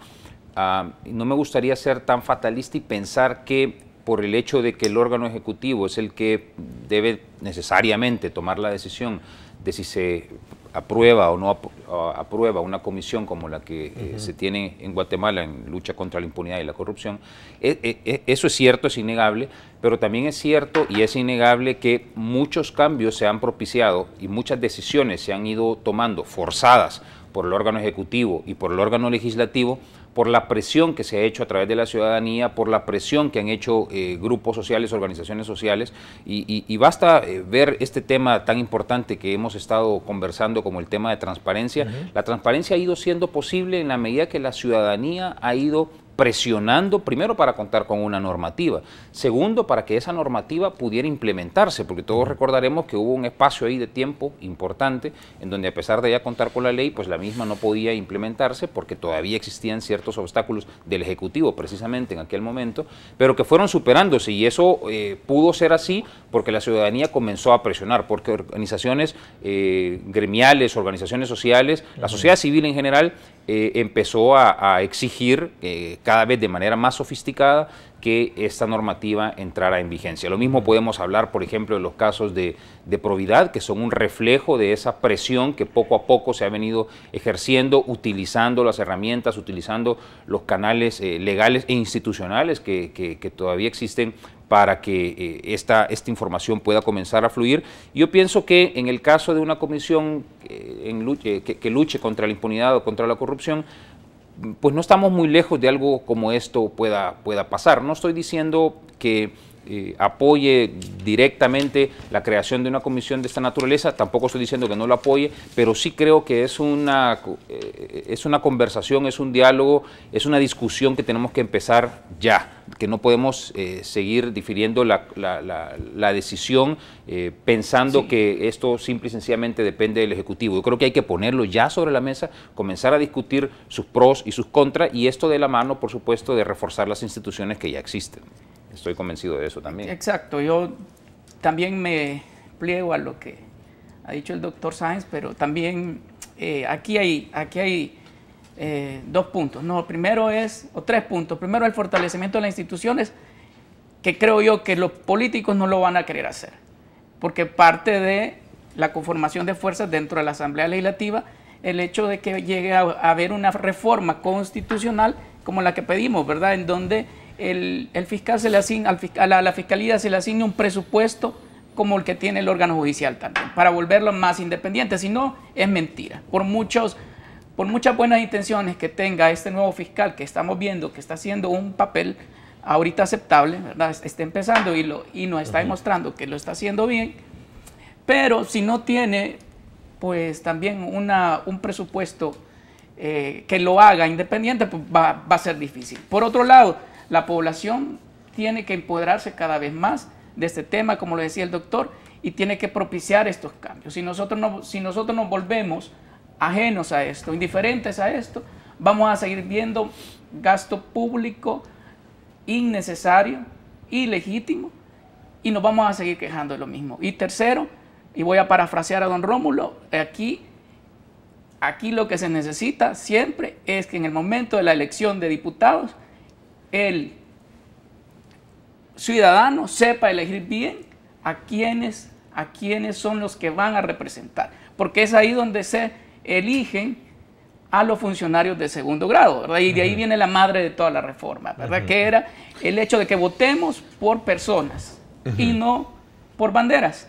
No me gustaría ser tan fatalista y pensar que por el hecho de que el órgano ejecutivo es el que debe necesariamente tomar la decisión de si se aprueba o no aprueba una comisión como la que se tiene en Guatemala en lucha contra la impunidad y la corrupción. Eso es cierto, es innegable, pero también es cierto y es innegable que muchos cambios se han propiciado y muchas decisiones se han ido tomando forzadas por el órgano ejecutivo y por el órgano legislativo, por la presión que se ha hecho a través de la ciudadanía, por la presión que han hecho grupos sociales, organizaciones sociales, y basta ver este tema tan importante que hemos estado conversando como el tema de transparencia. La transparencia ha ido siendo posible en la medida que la ciudadanía ha ido presionando, primero para contar con una normativa, segundo para que esa normativa pudiera implementarse, porque todos recordaremos que hubo un espacio ahí de tiempo importante en donde a pesar de ya contar con la ley, pues la misma no podía implementarse porque todavía existían ciertos obstáculos del Ejecutivo precisamente en aquel momento, pero que fueron superándose y eso pudo ser así porque la ciudadanía comenzó a presionar, porque organizaciones gremiales, organizaciones sociales, la sociedad civil en general empezó a exigir cada vez de manera más sofisticada que esta normativa entrara en vigencia. Lo mismo podemos hablar, por ejemplo, de los casos de probidad, que son un reflejo de esa presión que poco a poco se ha venido ejerciendo, utilizando las herramientas, utilizando los canales legales e institucionales que todavía existen para que esta información pueda comenzar a fluir. Yo pienso que en el caso de una comisión que luche contra la impunidad o contra la corrupción, pues no estamos muy lejos de algo como esto pueda pasar. No estoy diciendo que apoye directamente la creación de una comisión de esta naturaleza, tampoco estoy diciendo que no lo apoye, pero sí creo que es una conversación, es un diálogo, es una discusión que tenemos que empezar ya, que no podemos seguir difiriendo la decisión pensando que esto simple y sencillamente depende del Ejecutivo. Yo creo que hay que ponerlo ya sobre la mesa, comenzar a discutir sus pros y sus contras, y esto de la mano, por supuesto, de reforzar las instituciones que ya existen. Estoy convencido de eso también. Exacto, yo también me pliego a lo que ha dicho el doctor Sáenz, pero también aquí hay dos puntos. Tres puntos. Primero, el fortalecimiento de las instituciones, que creo yo que los políticos no lo van a querer hacer, porque parte de la conformación de fuerzas dentro de la Asamblea Legislativa, el hecho de que llegue a haber una reforma constitucional como la que pedimos, ¿verdad?, en donde el fiscal se le asigna, a la fiscalía se le asigna un presupuesto como el que tiene el órgano judicial también, para volverlo más independiente. Si no, es mentira. Por muchas buenas intenciones que tenga este nuevo fiscal que estamos viendo que está haciendo un papel ahorita aceptable, ¿verdad? Está empezando y nos está demostrando que lo está haciendo bien, pero si no tiene pues también un presupuesto que lo haga independiente, pues va a ser difícil. Por otro lado, la población tiene que empoderarse cada vez más de este tema, como lo decía el doctor, y tiene que propiciar estos cambios. Si nosotros nos volvemos ajenos a esto, indiferentes a esto, vamos a seguir viendo gasto público innecesario, ilegítimo, y nos vamos a seguir quejando de lo mismo. Y tercero, y voy a parafrasear a don Rómulo, aquí lo que se necesita siempre es que en el momento de la elección de diputados, el ciudadano sepa elegir bien a quienes son los que van a representar, porque es ahí donde se eligen a los funcionarios de segundo grado, ¿verdad? Y de ahí viene la madre de toda la reforma, ¿verdad? Que era el hecho de que votemos por personas y no por banderas,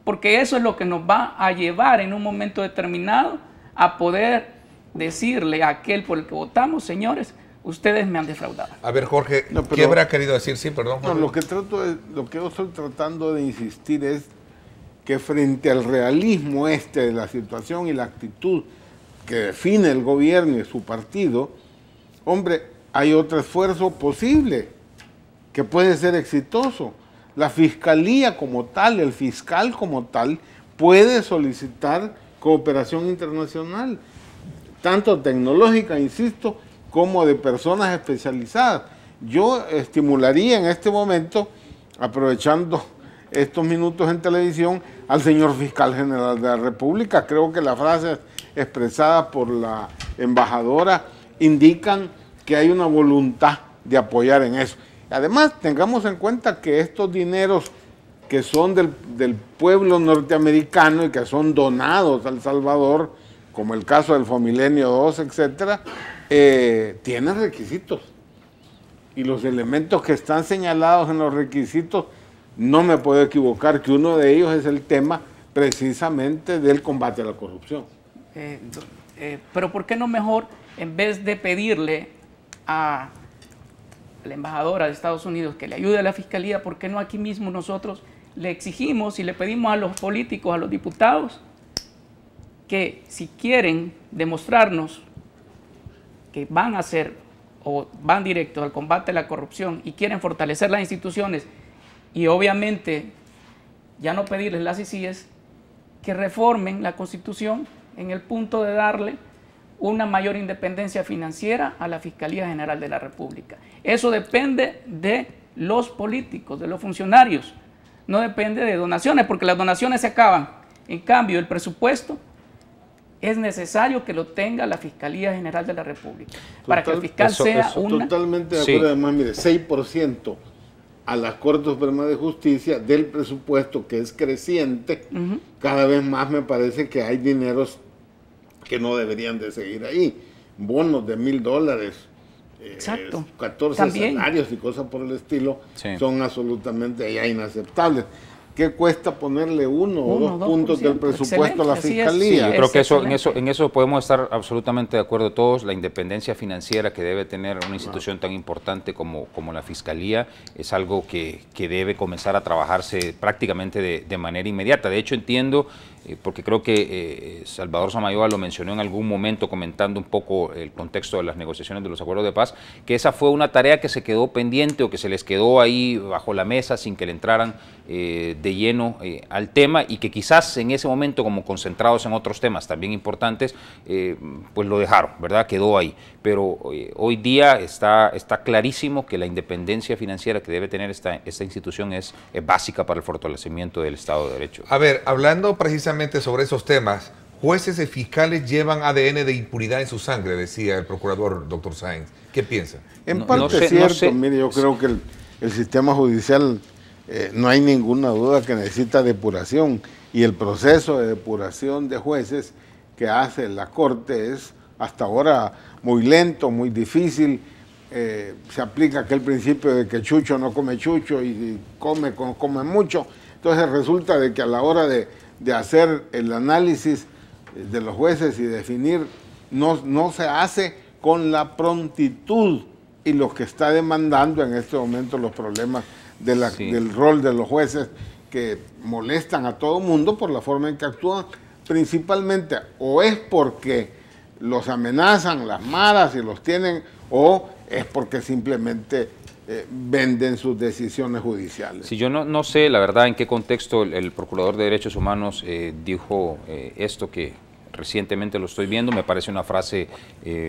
porque eso es lo que nos va a llevar en un momento determinado a poder decirle a aquel por el que votamos, señores, ustedes me han defraudado. A ver, Jorge, ¿qué habrá querido decir? Sí, perdón. No, lo que yo estoy tratando de insistir es que frente al realismo de la situación y la actitud que define el gobierno y su partido, hombre, hay otro esfuerzo posible que puede ser exitoso. La fiscalía como tal, el fiscal como tal, puede solicitar cooperación internacional, tanto tecnológica, insisto, como de personas especializadas. Yo estimularía en este momento, aprovechando estos minutos en televisión, al señor fiscal general de la República. Creo que las frases expresadas por la embajadora indican que hay una voluntad de apoyar en eso. Además, tengamos en cuenta que estos dineros que son del pueblo norteamericano y que son donados a El Salvador, como el caso del Fomilenio 2, etcétera, tienen requisitos. Y los elementos que están señalados en los requisitos, no me puedo equivocar que uno de ellos es el tema precisamente del combate a la corrupción. Pero ¿por qué no mejor, en vez de pedirle a la embajadora de Estados Unidos que le ayude a la fiscalía, por qué no aquí mismo nosotros le exigimos y le pedimos a los políticos, a los diputados, que si quieren demostrarnos que van a hacer o van directos al combate a la corrupción y quieren fortalecer las instituciones y obviamente ya no pedirles las ICIES, que reformen la Constitución en el punto de darle una mayor independencia financiera a la Fiscalía General de la República. Eso depende de los políticos, de los funcionarios, no depende de donaciones, porque las donaciones se acaban. En cambio, el presupuesto es necesario que lo tenga la Fiscalía General de la República, para que el fiscal sea una... Totalmente de acuerdo, además, mire, 6% a la Corte Suprema de Justicia del presupuesto, que es creciente, cada vez más me parece que hay dineros que no deberían de seguir ahí. Bonos de $1,000, 14 También. salarios y cosas por el estilo, son absolutamente ya inaceptables. ¿Qué cuesta ponerle 1 o 2 puntos del presupuesto a la fiscalía? Yo creo que en eso podemos estar absolutamente de acuerdo todos. La independencia financiera que debe tener una institución tan importante como la fiscalía es algo que debe comenzar a trabajarse prácticamente de manera inmediata. De hecho, entiendo, porque creo que Salvador Samayoa lo mencionó en algún momento comentando un poco el contexto de las negociaciones de los acuerdos de paz, que esa fue una tarea que se quedó pendiente o que se les quedó ahí bajo la mesa sin que le entraran de lleno al tema, y que quizás en ese momento, como concentrados en otros temas también importantes, pues lo dejaron, ¿verdad? Quedó ahí. Pero hoy día está clarísimo que la independencia financiera que debe tener esta institución es básica para el fortalecimiento del Estado de Derecho. A ver, hablando precisamente sobre esos temas, jueces y fiscales llevan ADN de impunidad en su sangre, decía el procurador doctor Sáenz. ¿Qué piensa? En parte es cierto, mire, yo creo que el sistema judicial no hay ninguna duda que necesita depuración, y el proceso de depuración de jueces que hace la Corte es hasta ahora muy lento, muy difícil. Se aplica aquel principio de que chucho no come chucho y come mucho. Entonces resulta de que a la hora de hacer el análisis de los jueces y definir, no se hace con la prontitud y lo que está demandando en este momento los problemas del rol de los jueces, que molestan a todo mundo por la forma en que actúan, principalmente o es porque los amenazan las maras y los tienen, o es porque simplemente venden sus decisiones judiciales. Sí, yo no sé, la verdad, en qué contexto el Procurador de Derechos Humanos dijo esto que recientemente lo estoy viendo. Me parece una frase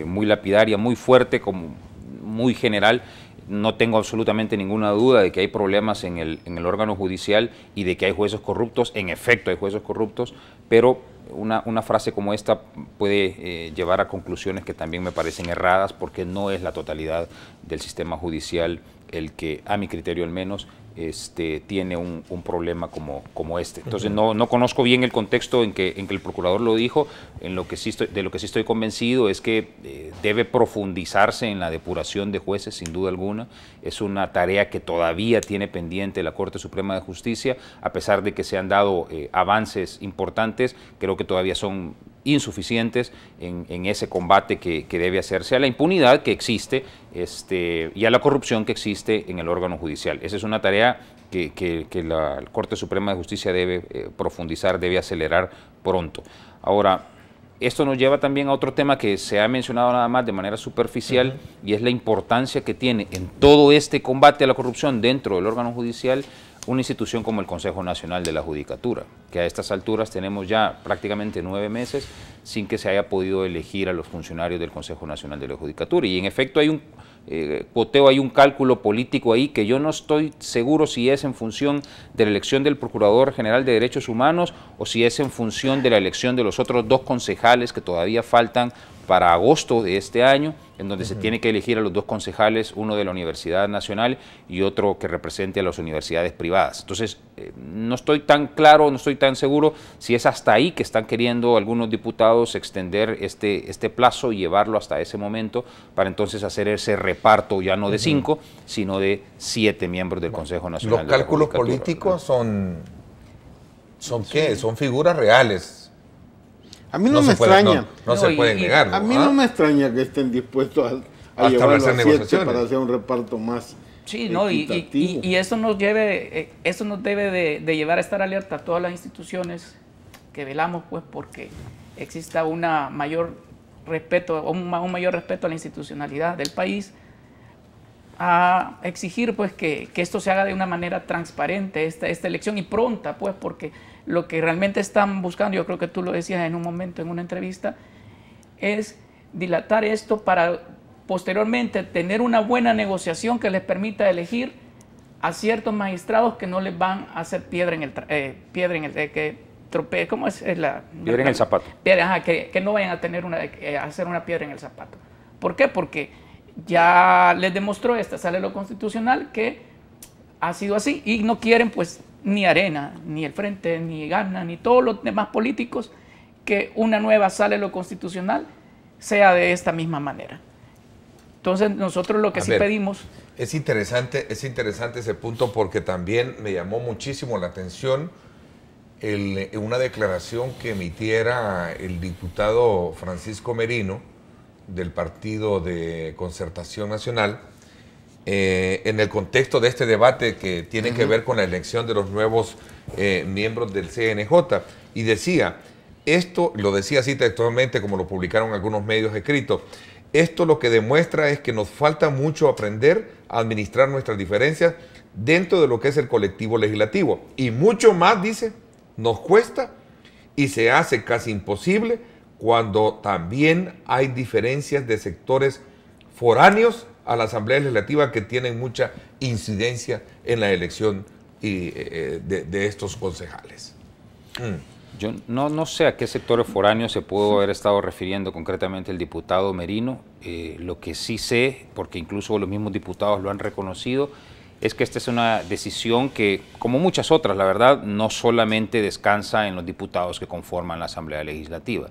muy lapidaria, muy fuerte, como muy general. No tengo absolutamente ninguna duda de que hay problemas en el órgano judicial y de que hay jueces corruptos. En efecto, hay jueces corruptos, pero una frase como esta puede llevar a conclusiones que también me parecen erradas, porque no es la totalidad del sistema judicial el que, a mi criterio al menos, tiene un problema como este. Entonces no conozco bien el contexto en que el procurador lo dijo. De lo que sí estoy convencido es que debe profundizarse en la depuración de jueces, sin duda alguna. Es una tarea que todavía tiene pendiente la Corte Suprema de Justicia, a pesar de que se han dado avances importantes. Creo que todavía son insuficientes en ese combate que debe hacerse a la impunidad que existe y a la corrupción que existe en el órgano judicial. Esa es una tarea que la Corte Suprema de Justicia debe profundizar, debe acelerar pronto. Ahora, esto nos lleva también a otro tema que se ha mencionado nada más de manera superficial, y es la importancia que tiene en todo este combate a la corrupción dentro del órgano judicial una institución como el Consejo Nacional de la Judicatura, que a estas alturas tenemos ya prácticamente 9 meses sin que se haya podido elegir a los funcionarios del Consejo Nacional de la Judicatura. Y en efecto hay un poteo, hay un cálculo político ahí que yo no estoy seguro si es en función de la elección del Procurador General de Derechos Humanos o si es en función de la elección de los otros 2 concejales que todavía faltan para agosto de este año, en donde se tiene que elegir a los 2 concejales, uno de la Universidad Nacional y otro que represente a las universidades privadas. Entonces, no estoy tan claro, no estoy tan seguro si es hasta ahí que están queriendo algunos diputados extender este plazo y llevarlo hasta ese momento para entonces hacer ese reparto ya no de 5, sino de 7 miembros del Consejo Nacional de la Judicatura. Los cálculos políticos son ¿qué? Son figuras reales. A mí no me extraña. No se pueden negar. A mí no me extraña que estén dispuestos a llevarlo a 7 para hacer un reparto más equitativo. Y eso nos debe de llevar a estar alerta a todas las instituciones que velamos pues porque exista un mayor respeto a la institucionalidad del país, a exigir pues que esto se haga de una manera transparente, esta elección, y pronta, pues, porque lo que realmente están buscando, yo creo que tú lo decías en un momento en una entrevista, es dilatar esto para posteriormente tener una buena negociación que les permita elegir a ciertos magistrados que no les van a hacer piedra en el zapato. Que no vayan a tener hacer una piedra en el zapato. ¿Por qué? Porque ya les demostró esta sala de lo constitucional que ha sido así, y no quieren pues ni Arena, ni el Frente, ni Gana, ni todos los demás políticos que una nueva sala de lo constitucional sea de esta misma manera. Entonces nosotros lo que pedimos... Es interesante ese punto, porque también me llamó muchísimo la atención una declaración que emitiera el diputado Francisco Merino del Partido de Concertación Nacional en el contexto de este debate que tiene que ver con la elección de los nuevos miembros del CNJ, y decía, esto lo decía así textualmente como lo publicaron algunos medios escritos: esto lo que demuestra es que nos falta mucho aprender a administrar nuestras diferencias dentro de lo que es el colectivo legislativo, y mucho más, dice, nos cuesta y se hace casi imposible cuando también hay diferencias de sectores foráneos a la Asamblea Legislativa que tienen mucha incidencia en la elección de estos concejales. Yo no sé a qué sectores foráneos se pudo haber estado refiriendo concretamente el diputado Merino. Lo que sí sé, porque incluso los mismos diputados lo han reconocido, es que esta es una decisión que, como muchas otras, la verdad, no solamente descansa en los diputados que conforman la Asamblea Legislativa.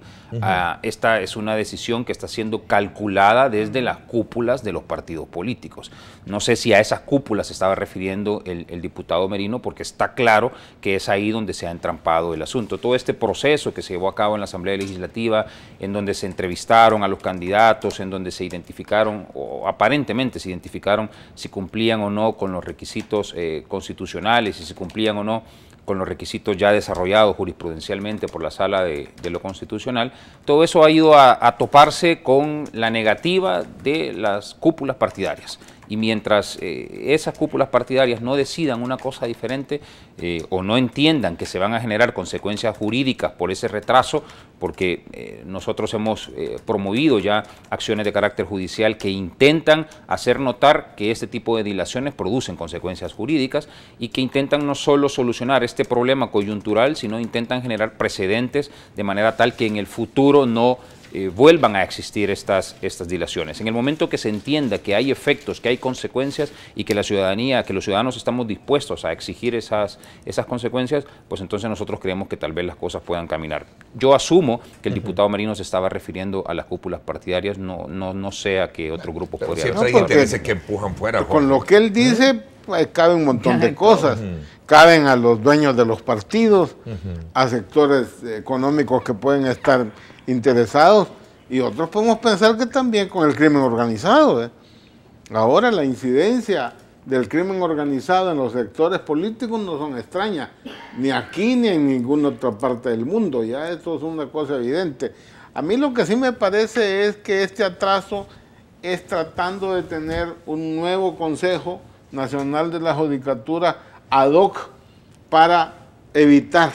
Esta es una decisión que está siendo calculada desde las cúpulas de los partidos políticos. No sé si a esas cúpulas se estaba refiriendo el diputado Merino, porque está claro que es ahí donde se ha entrampado el asunto. Todo este proceso que se llevó a cabo en la Asamblea Legislativa, en donde se entrevistaron a los candidatos, en donde se identificaron, o aparentemente se identificaron si cumplían o no con los requisitos constitucionales, si se cumplían o no con los requisitos ya desarrollados jurisprudencialmente por la Sala de lo Constitucional, todo eso ha ido a toparse con la negativa de las cúpulas partidarias. Y mientras esas cúpulas partidarias no decidan una cosa diferente o no entiendan que se van a generar consecuencias jurídicas por ese retraso, porque nosotros hemos promovido ya acciones de carácter judicial que intentan hacer notar que este tipo de dilaciones producen consecuencias jurídicas y que intentan no solo solucionar este problema coyuntural, sino intentan generar precedentes de manera tal que en el futuro no vuelvan a existir estas dilaciones. En el momento que se entienda que hay efectos, que hay consecuencias y que la ciudadanía, que los ciudadanos estamos dispuestos a exigir esas consecuencias, pues entonces nosotros creemos que tal vez las cosas puedan caminar. Yo asumo que el diputado Merino se estaba refiriendo a las cúpulas partidarias, no sé a qué otro grupo podría siempre hay intereses que empujan fuera. Con lo que él dice, cabe un montón de cosas. Caben a los dueños de los partidos, a sectores económicos que pueden estar interesados, y otros podemos pensar que también con el crimen organizado. Ahora la incidencia del crimen organizado en los sectores políticos no son extrañas, ni aquí ni en ninguna otra parte del mundo, ya esto es una cosa evidente. A mí lo que sí me parece es que este atraso es tratando de tener un nuevo Consejo Nacional de la Judicatura ad hoc para evitar,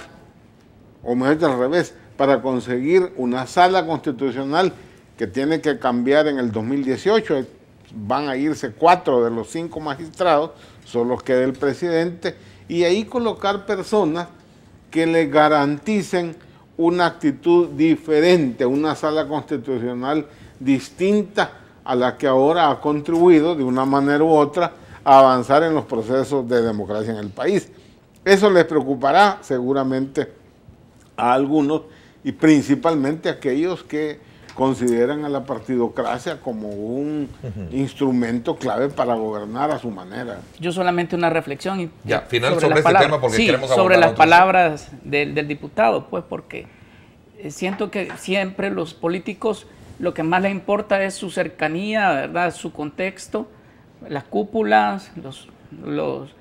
o mejor al revés, para conseguir una sala constitucional que tiene que cambiar en el 2018. Van a irse 4 de los 5 magistrados, solo queda el presidente, y ahí colocar personas que le garanticen una actitud diferente, una sala constitucional distinta a la que ahora ha contribuido de una manera u otra a avanzar en los procesos de democracia en el país. Eso les preocupará seguramente a algunos, y principalmente a aquellos que consideran a la partidocracia como un instrumento clave para gobernar a su manera. Yo solamente una reflexión sobre este tema, porque queremos sobre las palabras del diputado, pues porque siento que siempre los políticos lo que más les importa es su cercanía, ¿verdad?, su contexto, las cúpulas, los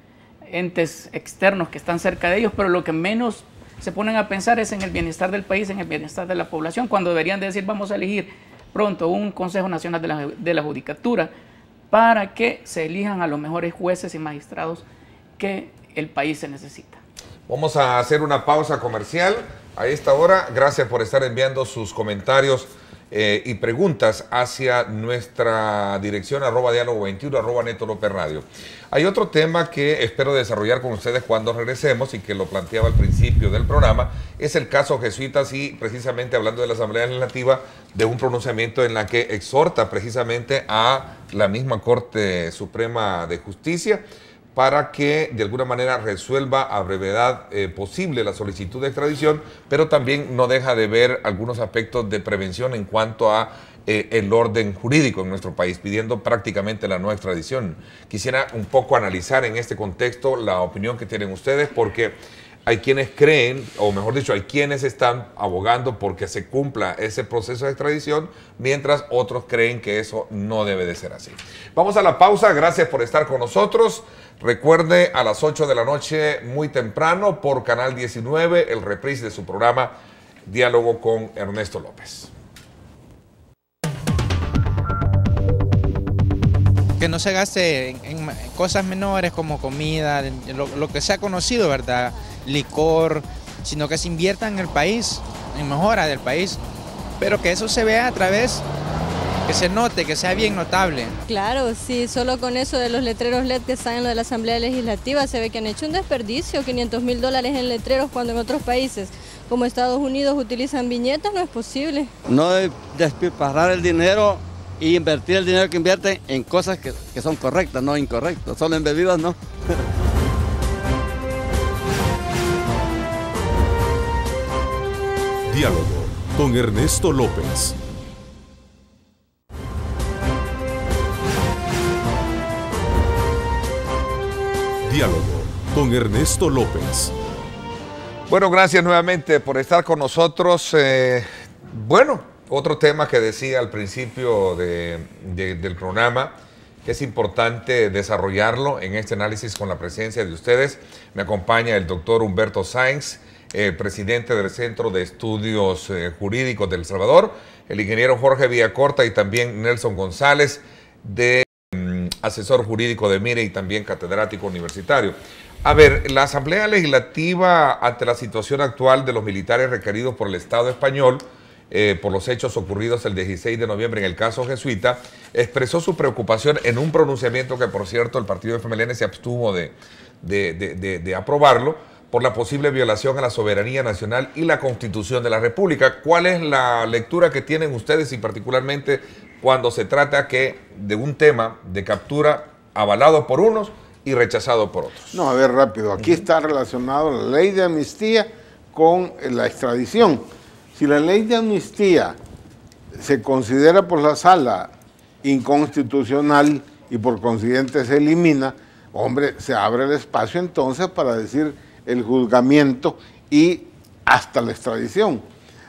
entes externos que están cerca de ellos, pero lo que menos se ponen a pensar es en el bienestar del país, en el bienestar de la población, cuando deberían de decir vamos a elegir pronto un Consejo Nacional de la Judicatura para que se elijan a los mejores jueces y magistrados que el país se necesita. Vamos a hacer una pausa comercial a esta hora. Gracias por estar enviando sus comentarios y preguntas hacia nuestra dirección @diálogo21, @Neto López Radio. Hay otro tema que espero desarrollar con ustedes cuando regresemos y que lo planteaba al principio del programa, es el caso Jesuitas, y precisamente hablando de la Asamblea Legislativa, de un pronunciamiento en la que exhorta precisamente a la misma Corte Suprema de Justicia para que de alguna manera resuelva a brevedad posible la solicitud de extradición, pero también no deja de ver algunos aspectos de prevención en cuanto a el orden jurídico en nuestro país, pidiendo prácticamente la no extradición. Quisiera un poco analizar en este contexto la opinión que tienen ustedes, porque hay quienes creen, o mejor dicho, hay quienes están abogando porque se cumpla ese proceso de extradición, mientras otros creen que eso no debe de ser así. Vamos a la pausa, gracias por estar con nosotros. Recuerde, a las 8 de la noche, muy temprano, por Canal 19, el reprise de su programa Diálogo con Ernesto López. Que no se gaste en cosas menores como comida, lo que sea conocido, ¿verdad? Licor, sino que se invierta en el país, en mejora del país, pero que eso se vea a través, que se note, que sea bien notable. Claro, sí, solo con eso de los letreros LED que están en lo de la Asamblea Legislativa se ve que han hecho un desperdicio, $500.000 en letreros, cuando en otros países como Estados Unidos utilizan viñetas, no es posible. No despilfarrar el dinero y invertir el dinero que invierten en cosas que son correctas, no incorrectas, solo en bebidas no. Diálogo con Ernesto López. Diálogo con Ernesto López. Bueno, gracias nuevamente por estar con nosotros. Bueno, otro tema que decía al principio del programa, que es importante desarrollarlo en este análisis con la presencia de ustedes. Me acompaña el doctor Humberto Sáenz, presidente del Centro de Estudios Jurídicos de El Salvador, el ingeniero Jorge Villacorta y también Nelson González, asesor jurídico de MIRE y también catedrático universitario. A ver, la Asamblea Legislativa, ante la situación actual de los militares requeridos por el Estado español, por los hechos ocurridos el 16 de noviembre en el caso jesuita, expresó su preocupación en un pronunciamiento que, por cierto, el partido FMLN se abstuvo de aprobarlo, por la posible violación a la soberanía nacional y la Constitución de la República. ¿Cuál es la lectura que tienen ustedes y particularmente cuando se trata de un tema de captura avalado por unos y rechazado por otros? No, a ver, rápido. Aquí está relacionado la ley de amnistía con la extradición. Si la ley de amnistía se considera por la sala inconstitucional y por consiguiente se elimina, hombre, se abre el espacio entonces para decir el juzgamiento y hasta la extradición.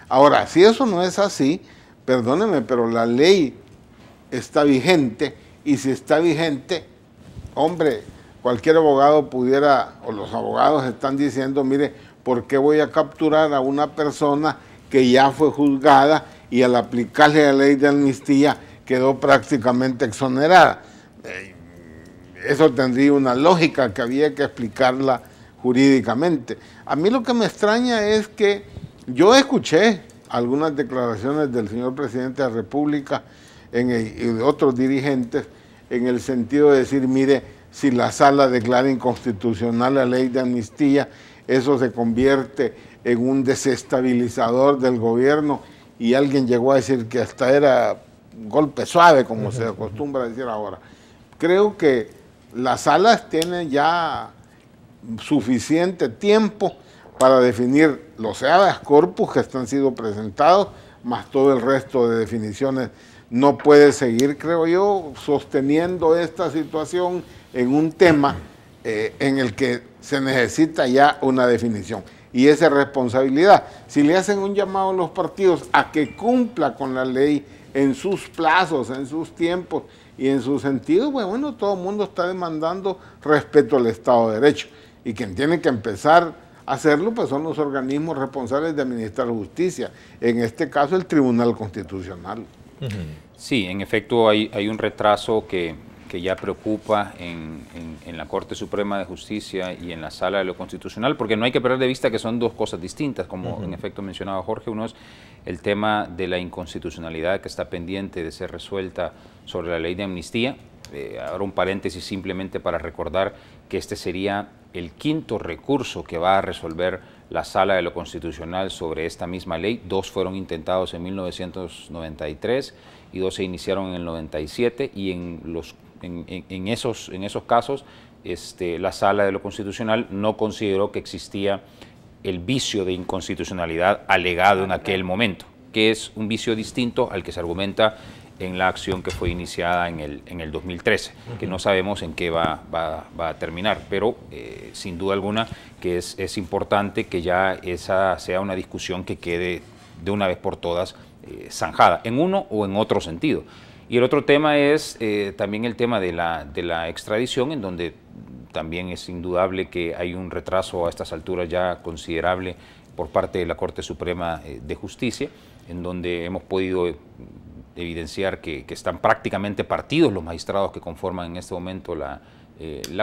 Ahora, si eso no es así, perdónenme, pero la ley está vigente, y si está vigente, hombre, cualquier abogado pudiera, o los abogados están diciendo, mire, ¿por qué voy a capturar a una persona que ya fue juzgada y al aplicarle la ley de amnistía quedó prácticamente exonerada? Eso tendría una lógica que había que explicarla jurídicamente. A mí lo que me extraña es que yo escuché algunas declaraciones del señor presidente de la República y de otros dirigentes en el sentido de decir, mire, si la sala declara inconstitucional la ley de amnistía, eso se convierte en un desestabilizador del gobierno, y alguien llegó a decir que hasta era golpe suave, como se acostumbra a decir ahora. Creo que las salas tienen ya suficiente tiempo para definir los habeas corpus que están siendo presentados, más todo el resto de definiciones. No puede seguir, creo yo, sosteniendo esta situación en un tema en el que se necesita ya una definición. Y esa es responsabilidad. Si le hacen un llamado a los partidos a que cumpla con la ley en sus plazos, en sus tiempos y en su sentido, bueno, todo el mundo está demandando respeto al Estado de Derecho. Y quien tiene que empezar a hacerlo, pues son los organismos responsables de administrar justicia. En este caso, el Tribunal Constitucional. Sí, en efecto hay un retraso que ya preocupa en la Corte Suprema de Justicia y en la Sala de lo Constitucional, porque no hay que perder de vista que son dos cosas distintas, como en efecto mencionaba Jorge. Uno es el tema de la inconstitucionalidad que está pendiente de ser resuelta sobre la ley de amnistía. Ahora un paréntesis simplemente para recordar que este sería el quinto recurso que va a resolver la Sala de lo Constitucional sobre esta misma ley. 2 fueron intentados en 1993 y 2 se iniciaron en el 97, y en esos casos la Sala de lo Constitucional no consideró que existía el vicio de inconstitucionalidad alegado en aquel momento, que es un vicio distinto al que se argumenta en la acción que fue iniciada en el 2013, que no sabemos en qué va a terminar, pero sin duda alguna que es importante que ya esa sea una discusión que quede de una vez por todas zanjada, en uno o en otro sentido. Y el otro tema es también el tema de la extradición, en donde también es indudable que hay un retraso a estas alturas ya considerable por parte de la Corte Suprema de Justicia, en donde hemos podido evidenciar que están prácticamente partidos los magistrados que conforman en este momento la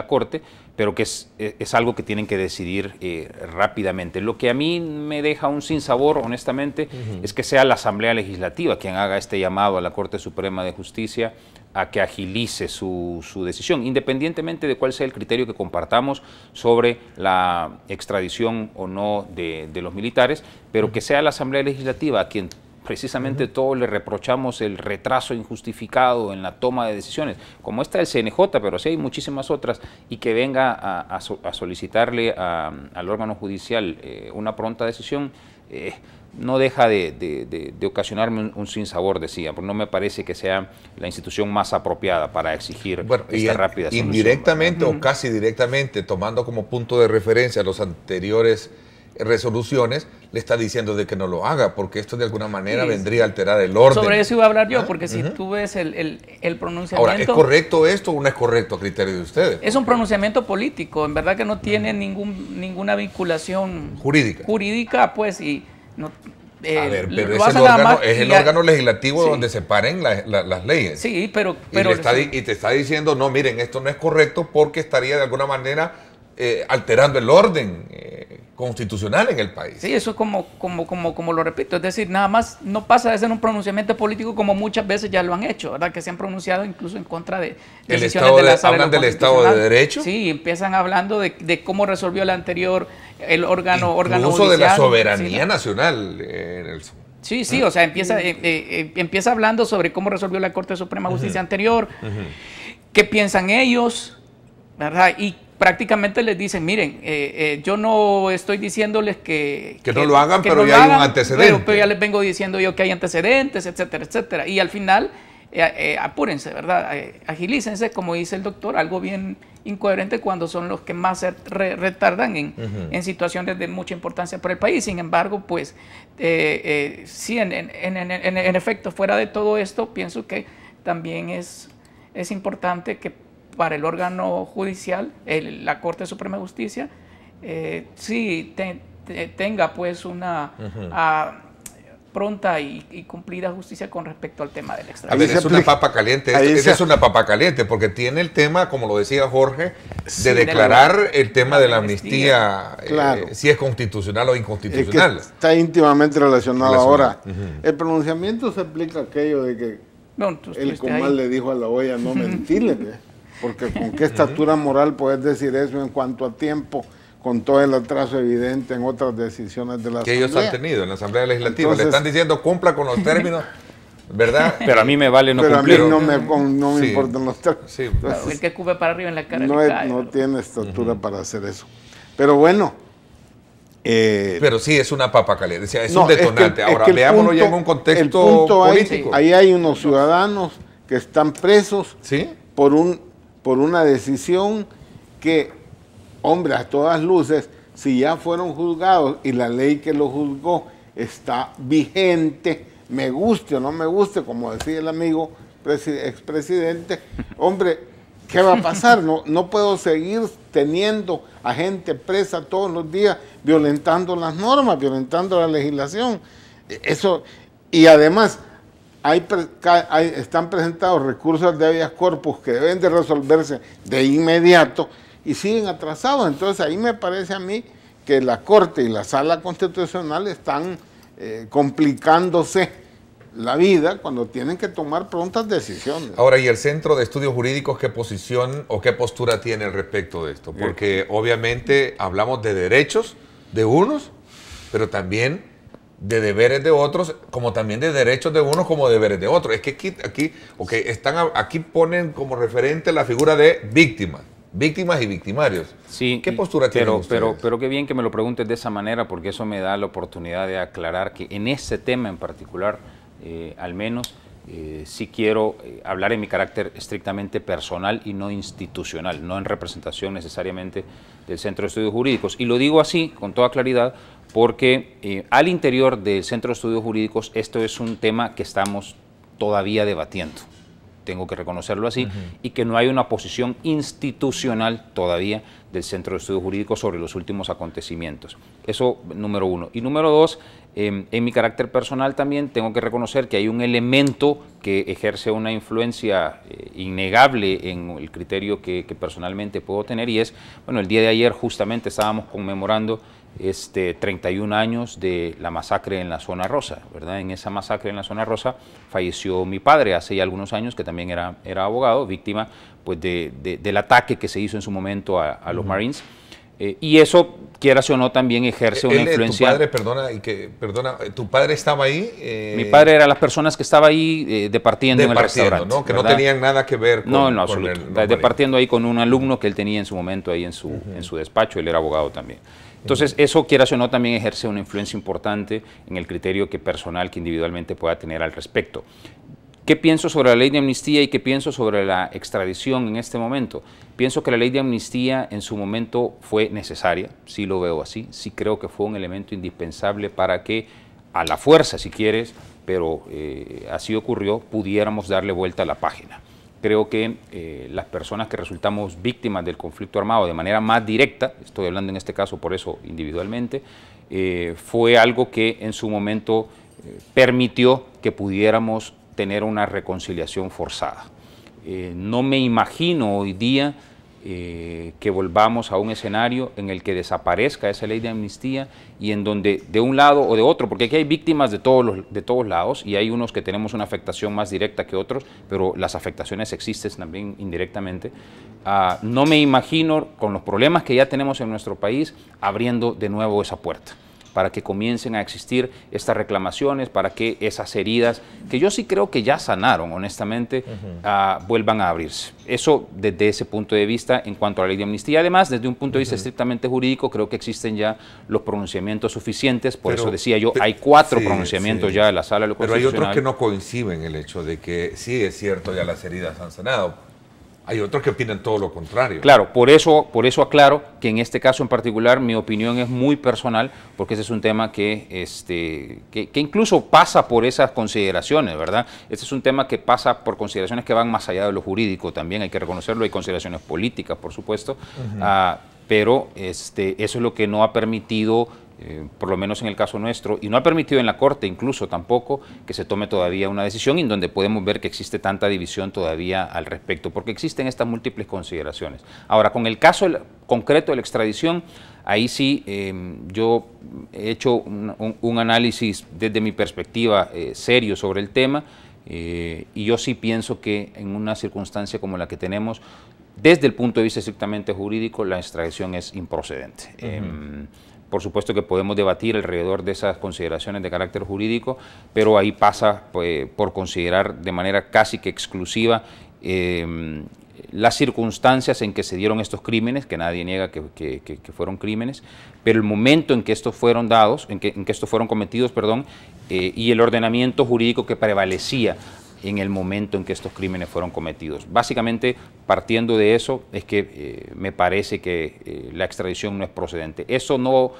Corte, pero que es algo que tienen que decidir rápidamente. Lo que a mí me deja un sinsabor, honestamente, es que sea la Asamblea Legislativa quien haga este llamado a la Corte Suprema de Justicia a que agilice su decisión, independientemente de cuál sea el criterio que compartamos sobre la extradición o no de los militares, pero que sea la Asamblea Legislativa quien precisamente todos le reprochamos el retraso injustificado en la toma de decisiones, como esta del CNJ, pero sí hay muchísimas otras, y que venga a solicitarle al órgano judicial una pronta decisión, no deja de ocasionarme un sinsabor, decía, porque no me parece que sea la institución más apropiada para exigir esta rápida solución. Indirectamente o casi directamente, tomando como punto de referencia los anteriores resoluciones, le está diciendo de que no lo haga, porque esto de alguna manera vendría a alterar el orden. Sobre eso iba a hablar yo, porque si tú ves el pronunciamiento... Ahora, ¿es correcto esto o no es correcto a criterio de ustedes? Es un pronunciamiento político, en verdad que no tiene ninguna vinculación jurídica, pues, y... No, a ver, pero es el órgano legislativo donde se paren las leyes. Sí, pero y te está diciendo, no, miren, esto no es correcto porque estaría de alguna manera alterando el orden constitucional en el país. Sí, eso es como lo repito, es decir, nada más no pasa de ser un pronunciamiento político como muchas veces ya lo han hecho, ¿verdad? Que se han pronunciado incluso en contra de decisiones de la Sala ¿Hablan del Estado de Derecho? Sí, empiezan hablando de cómo resolvió el anterior, el órgano judicial. De la soberanía nacional. Sí, o sea, empieza hablando sobre cómo resolvió la Corte Suprema de Justicia anterior, qué piensan ellos, ¿verdad? Y prácticamente les dicen, miren, yo no estoy diciéndolles que no lo hagan, pero ya hay un antecedente. Pero ya les vengo diciendo yo que hay antecedentes, etcétera, etcétera. Y al final, apúrense, ¿verdad? Agilícense, como dice el doctor, algo bien incoherente cuando son los que más se retardan en situaciones de mucha importancia para el país. Sin embargo, pues, sí, en efecto, fuera de todo esto, pienso que también es importante que para el órgano judicial, la Corte Suprema de Justicia, sí tenga pues una pronta y cumplida justicia con respecto al tema del extradición. A ver, es una papa caliente, es una papa caliente, porque tiene el tema, como lo decía Jorge, de declarar el tema de la amnistía, si es constitucional o inconstitucional. Es que está íntimamente relacionado. Ahora, el pronunciamiento se aplica aquello de que el Comal le dijo a la olla no mentirle, porque con qué estatura moral puedes decir eso en cuanto a tiempo, con todo el atraso evidente en otras decisiones de la Asamblea. Que ellos han tenido en la Asamblea Legislativa. Entonces, le están diciendo cumpla con los términos, ¿verdad? Pero a mí me vale no cumplir. Pero a mí no me importan los términos. Sí. Entonces, el que cubre para arriba en la cara no tiene estatura para hacer eso. Pero bueno. Pero sí es una papa caliente, es un detonante. Ahora, veámoslo ya en un contexto político. Ahí hay unos ciudadanos que están presos por una decisión que, hombre, a todas luces, si ya fueron juzgados y la ley que los juzgó está vigente, me guste o no me guste, como decía el amigo expresidente, hombre, ¿qué va a pasar? No puedo seguir teniendo a gente presa todos los días violentando las normas, violentando la legislación. Eso, y además están presentados recursos de habeas corpus que deben de resolverse de inmediato y siguen atrasados. Entonces ahí me parece a mí que la Corte y la Sala Constitucional están complicándose la vida cuando tienen que tomar prontas decisiones. Ahora, ¿y el Centro de Estudios Jurídicos qué posición o qué postura tiene al respecto de esto? Porque obviamente hablamos de derechos de unos, pero también de deberes de otros, como también de derechos de unos como deberes de otros. Es que aquí ponen como referente la figura de víctimas y victimarios. Sí, ¿qué postura tienen ustedes? Pero qué bien que me lo preguntes de esa manera, porque eso me da la oportunidad de aclarar que en ese tema en particular, al menos, sí quiero hablar en mi carácter estrictamente personal y no institucional, no en representación necesariamente del Centro de Estudios Jurídicos. Y lo digo así, con toda claridad, porque al interior del Centro de Estudios Jurídicos esto es un tema que estamos todavía debatiendo. Tengo que reconocerlo así, y que no hay una posición institucional todavía del Centro de Estudios Jurídicos sobre los últimos acontecimientos. Eso, número uno. Y número dos, en mi carácter personal también tengo que reconocer que hay un elemento que ejerce una influencia innegable en el criterio que personalmente puedo tener, y es, bueno, el día de ayer justamente estábamos conmemorando 31 años de la masacre en la Zona Rosa, ¿verdad? En esa masacre en la Zona Rosa falleció mi padre hace ya algunos años, que también era abogado, víctima pues del ataque que se hizo en su momento a los Marines. Y eso, quieras o no, también ejerce una influencia. Tu padre, perdona, ¿tu padre estaba ahí? Mi padre era las personas que estaba ahí departiendo en el restaurante, ¿no? Que ¿verdad? No tenían nada que ver con, no, en absoluto. Departiendo ahí con un alumno que él tenía en su momento ahí en su despacho, él era abogado también. Entonces, eso, quieras o no, también ejerce una influencia importante en el criterio personal que individualmente pueda tener al respecto. ¿Qué pienso sobre la ley de amnistía y qué pienso sobre la extradición en este momento? Pienso que la ley de amnistía en su momento fue necesaria, sí lo veo así, sí creo que fue un elemento indispensable para que, a la fuerza si quieres, pero así ocurrió, pudiéramos darle vuelta a la página. Creo que las personas que resultamos víctimas del conflicto armado de manera más directa, estoy hablando en este caso por eso individualmente, fue algo que en su momento permitió que pudiéramos tener una reconciliación forzada. No me imagino hoy día que volvamos a un escenario en el que desaparezca esa ley de amnistía y en donde de un lado o de otro, porque aquí hay víctimas de todos lados y hay unos que tenemos una afectación más directa que otros, pero las afectaciones existen también indirectamente. No me imagino, con los problemas que ya tenemos en nuestro país, abriendo de nuevo esa puerta, para que comiencen a existir estas reclamaciones, para que esas heridas, que yo sí creo que ya sanaron, honestamente, vuelvan a abrirse. Eso desde ese punto de vista en cuanto a la ley de amnistía. Además, desde un punto de vista estrictamente jurídico, creo que existen ya los pronunciamientos suficientes, por eso decía yo, hay 4 pronunciamientos ya de la Sala de lo Constitucional. Pero hay otros que no coinciden el hecho de que sí es cierto, ya las heridas han sanado. Hay otros que opinan todo lo contrario. Claro, por eso aclaro que en este caso en particular mi opinión es muy personal, porque ese es un tema que incluso pasa por esas consideraciones, ¿verdad? Este es un tema que pasa por consideraciones que van más allá de lo jurídico también, hay que reconocerlo, hay consideraciones políticas, por supuesto, pero eso es lo que no ha permitido, por lo menos en el caso nuestro, y no ha permitido en la Corte incluso tampoco que se tome todavía una decisión en donde podemos ver que existe tanta división todavía al respecto, porque existen estas múltiples consideraciones. Ahora, con el caso concreto de la extradición, ahí sí yo he hecho un análisis desde mi perspectiva serio sobre el tema, y yo sí pienso que en una circunstancia como la que tenemos, desde el punto de vista estrictamente jurídico, la extradición es improcedente. Por supuesto que podemos debatir alrededor de esas consideraciones de carácter jurídico, pero ahí pasa por considerar de manera casi que exclusiva las circunstancias en que se dieron estos crímenes, que nadie niega que fueron crímenes, pero el momento en que estos fueron dados, en que estos fueron cometidos, perdón, y el ordenamiento jurídico que prevalecía en el momento en que estos crímenes fueron cometidos. Básicamente, partiendo de eso, es que me parece que la extradición no es procedente. Eso no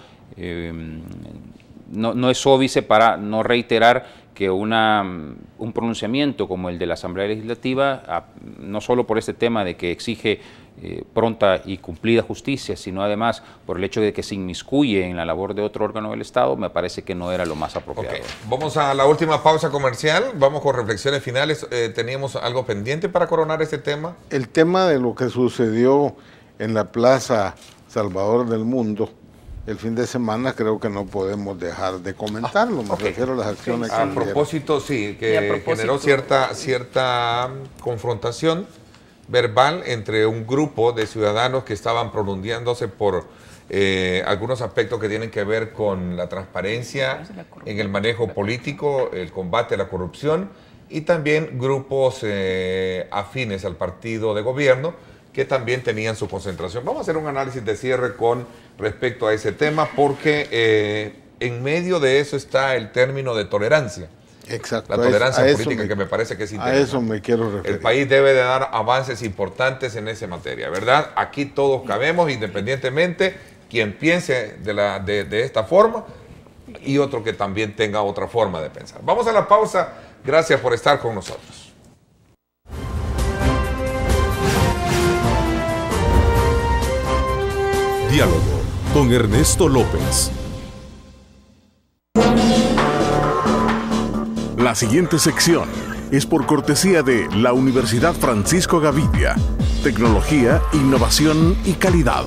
es óbice para no reiterar que un pronunciamiento como el de la Asamblea Legislativa, no solo por este tema de que exige pronta y cumplida justicia, sino además por el hecho de que se inmiscuye en la labor de otro órgano del Estado, me parece que no era lo más apropiado. Okay. Vamos a la última pausa comercial, vamos con reflexiones finales. ¿Teníamos algo pendiente para coronar este tema? El tema de lo que sucedió en la Plaza Salvador del Mundo el fin de semana, creo que no podemos dejar de comentarlo. Me refiero a las acciones que a propósito, sí, que generó cierta confrontación verbal entre un grupo de ciudadanos que estaban pronunciándose por algunos aspectos que tienen que ver con la transparencia en el manejo político, el combate a la corrupción, y también grupos afines al partido de gobierno que también tenían su concentración. Vamos a hacer un análisis de cierre con respecto a ese tema, porque en medio de eso está el término de tolerancia. Exacto. La tolerancia política, que me parece que es interesante. A eso me quiero referir. El país debe de dar avances importantes en esa materia, ¿verdad? Aquí todos cabemos, independientemente quien piense de esta forma y otro que también tenga otra forma de pensar. Vamos a la pausa. Gracias por estar con nosotros. Diálogo con Ernesto López. La siguiente sección es por cortesía de la Universidad Francisco Gavidia. Tecnología, innovación y calidad.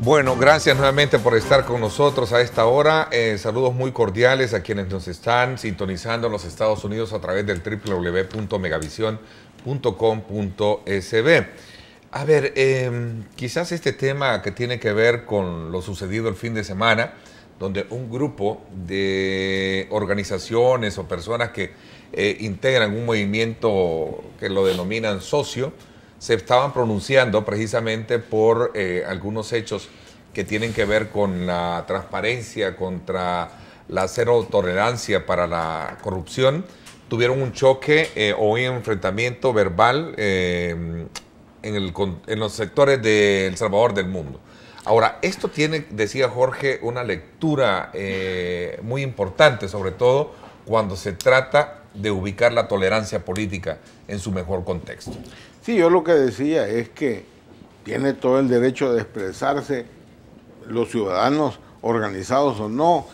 Bueno, gracias nuevamente por estar con nosotros a esta hora. Saludos muy cordiales a quienes nos están sintonizando en los Estados Unidos a través del www.megavision.com.sb. A ver, quizás este tema que tiene que ver con lo sucedido el fin de semana, donde un grupo de organizaciones o personas que integran un movimiento que lo denominan socio, se estaban pronunciando precisamente por algunos hechos que tienen que ver con la transparencia, contra la cero tolerancia para la corrupción. Tuvieron un choque o un enfrentamiento verbal en los sectores de El Salvador del mundo. Ahora, esto tiene, decía Jorge, una lectura muy importante, sobre todo cuando se trata de ubicar la tolerancia política en su mejor contexto. Sí, yo lo que decía es que tiene todo el derecho de expresarse los ciudadanos, organizados o no.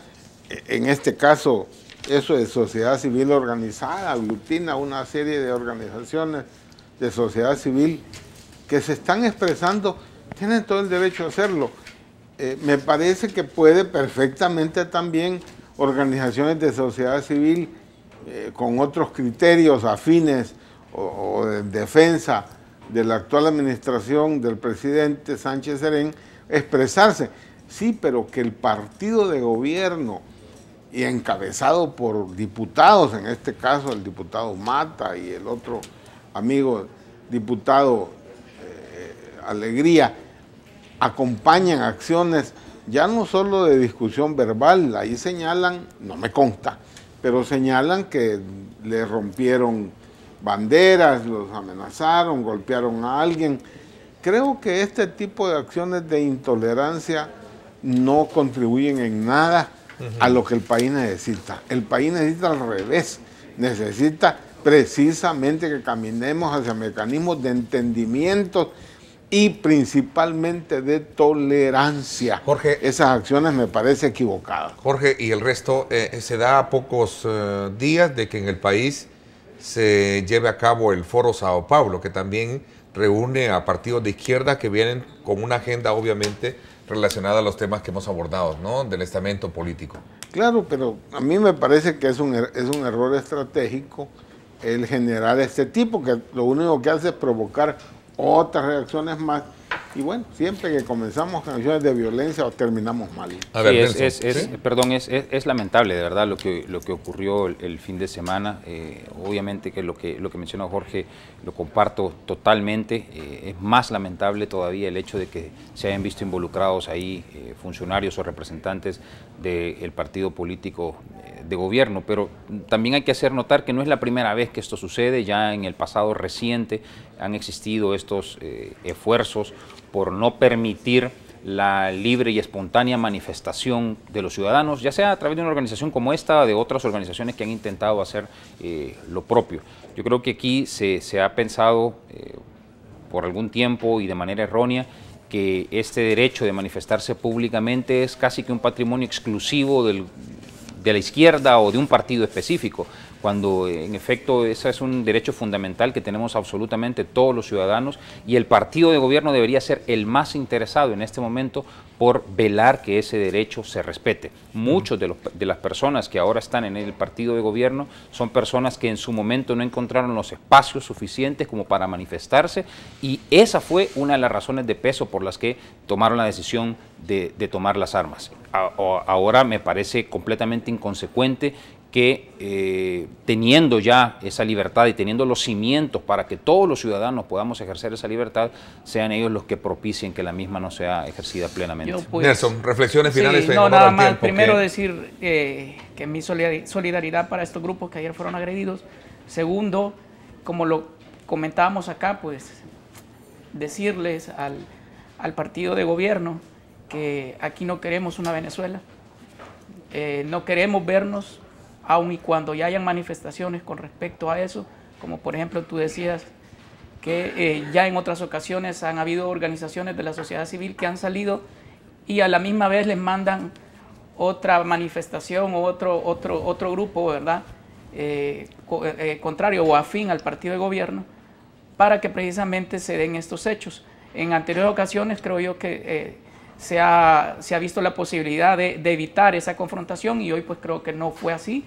En este caso, eso de sociedad civil organizada aglutina una serie de organizaciones de sociedad civil que se están expresando, tienen todo el derecho a hacerlo. Me parece que puede perfectamente también organizaciones de sociedad civil con otros criterios afines o de defensa de la actual administración del presidente Sánchez Serén expresarse. Sí, pero que el partido de gobierno y encabezado por diputados, en este caso el diputado Mata y el otro amigo diputado Alegría, acompañan acciones ya no solo de discusión verbal, ahí señalan, no me consta, pero señalan que le rompieron banderas, los amenazaron, golpearon a alguien. Creo que este tipo de acciones de intolerancia no contribuyen en nada a lo que el país necesita. El país necesita al revés, necesita precisamente que caminemos hacia mecanismos de entendimiento y principalmente de tolerancia. Jorge, esas acciones me parecen equivocadas. Jorge, y el resto se da a pocos días de que en el país se lleve a cabo el Foro Sao Paulo, que también reúne a partidos de izquierda que vienen con una agenda obviamente relacionada a los temas que hemos abordado, ¿no? Del estamento político. Claro, pero a mí me parece que es un error estratégico el generar este tipo, que lo único que hace es provocar otras reacciones más. Y bueno, siempre que comenzamos con acciones de violencia terminamos mal. A ver, ¿sí? Perdón, es lamentable de verdad lo que ocurrió el fin de semana. Obviamente que lo que mencionó Jorge lo comparto totalmente. Es más lamentable todavía el hecho de que se hayan visto involucrados ahí funcionarios o representantes del partido político de gobierno, pero también hay que hacer notar que no es la primera vez que esto sucede. Ya en el pasado reciente han existido estos esfuerzos por no permitir la libre y espontánea manifestación de los ciudadanos, ya sea a través de una organización como esta o de otras organizaciones que han intentado hacer lo propio. Yo creo que aquí se ha pensado por algún tiempo y de manera errónea que este derecho de manifestarse públicamente es casi que un patrimonio exclusivo de la izquierda o de un partido específico, cuando en efecto ese es un derecho fundamental que tenemos absolutamente todos los ciudadanos, y el partido de gobierno debería ser el más interesado en este momento por velar que ese derecho se respete. Muchos de las personas que ahora están en el partido de gobierno son personas que en su momento no encontraron los espacios suficientes como para manifestarse, y esa fue una de las razones de peso por las que tomaron la decisión de tomar las armas. Ahora me parece completamente inconsecuente que teniendo ya esa libertad y teniendo los cimientos para que todos los ciudadanos podamos ejercer esa libertad, sean ellos los que propicien que la misma no sea ejercida plenamente. Nelson, reflexiones finales. Sí, no, nada más, primero decir que mi solidaridad para estos grupos que ayer fueron agredidos. Segundo, como lo comentábamos acá, pues decirles al partido de gobierno que aquí no queremos una Venezuela, no queremos vernos aun y cuando ya hayan manifestaciones con respecto a eso, como por ejemplo tú decías que ya en otras ocasiones han habido organizaciones de la sociedad civil que han salido y a la misma vez les mandan otra manifestación o otro grupo, ¿verdad? Contrario o afín al partido de gobierno, para que precisamente se den estos hechos. En anteriores ocasiones creo yo que se ha visto la posibilidad de evitar esa confrontación, y hoy pues creo que no fue así.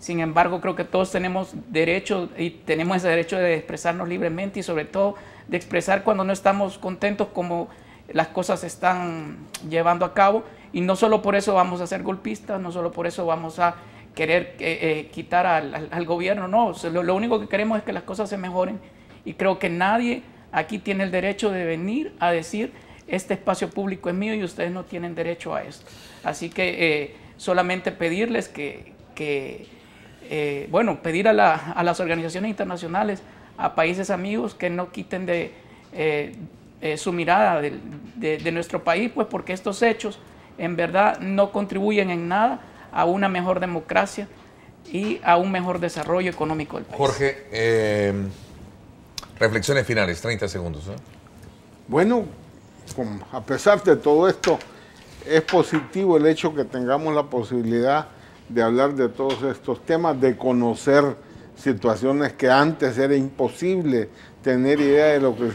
Sin embargo, creo que todos tenemos derecho y tenemos ese derecho de expresarnos libremente y sobre todo de expresar cuando no estamos contentos como las cosas se están llevando a cabo, y no solo por eso vamos a ser golpistas, no solo por eso vamos a querer quitar al gobierno, no, lo único que queremos es que las cosas se mejoren, y creo que nadie aquí tiene el derecho de venir a decir este espacio público es mío y ustedes no tienen derecho a esto. Así que solamente pedirles bueno, pedir a las organizaciones internacionales, a países amigos, que no quiten de su mirada de nuestro país, pues porque estos hechos en verdad no contribuyen en nada a una mejor democracia y a un mejor desarrollo económico del país. Jorge, reflexiones finales, 30 segundos. Bueno, a pesar de todo esto, es positivo el hecho que tengamos la posibilidad de hablar de todos estos temas, de conocer situaciones que antes era imposible tener idea de lo que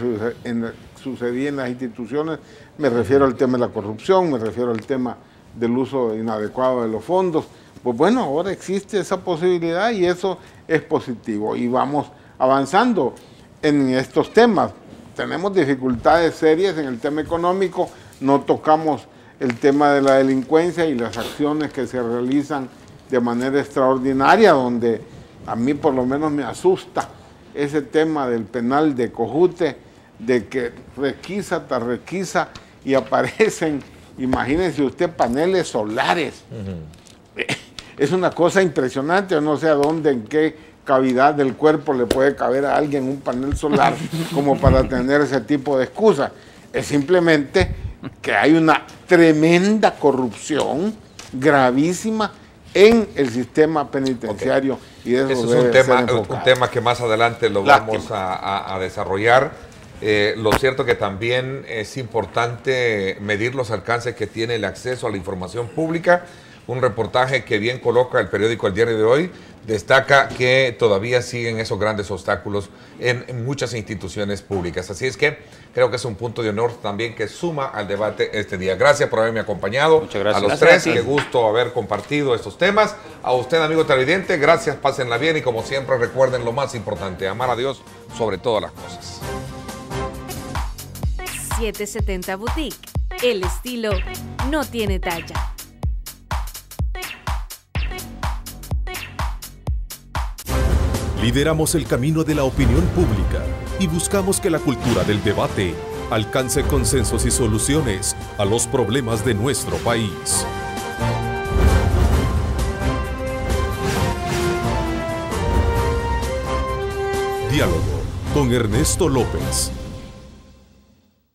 sucedía en las instituciones. Me refiero al tema de la corrupción, me refiero al tema del uso inadecuado de los fondos. Pues bueno, ahora existe esa posibilidad y eso es positivo y vamos avanzando en estos temas. Tenemos dificultades serias en el tema económico, no tocamos el tema de la delincuencia y las acciones que se realizan de manera extraordinaria, donde a mí por lo menos me asusta ese tema del penal de Cojute, de que requisa tras requisa y aparecen, imagínense usted, paneles solares. Es una cosa impresionante, yo no sé a dónde, en qué cavidad del cuerpo le puede caber a alguien un panel solar como para tener ese tipo de excusa. Es simplemente que hay una tremenda corrupción gravísima en el sistema penitenciario. Y de eso es un tema que más adelante lo vamos a desarrollar. Lo cierto que también es importante medir los alcances que tiene el acceso a la información pública. Un reportaje que bien coloca el periódico El Diario de Hoy destaca que todavía siguen esos grandes obstáculos en muchas instituciones públicas. Así es que creo que es un punto de honor también que suma al debate este día. Gracias por haberme acompañado. Muchas gracias. A los tres, qué gusto haber compartido estos temas. A usted, amigo televidente, gracias, pásenla bien y como siempre recuerden lo más importante, amar a Dios sobre todas las cosas. 770 Boutique. El estilo no tiene talla. Lideramos el camino de la opinión pública y buscamos que la cultura del debate alcance consensos y soluciones a los problemas de nuestro país. Diálogo con Ernesto López.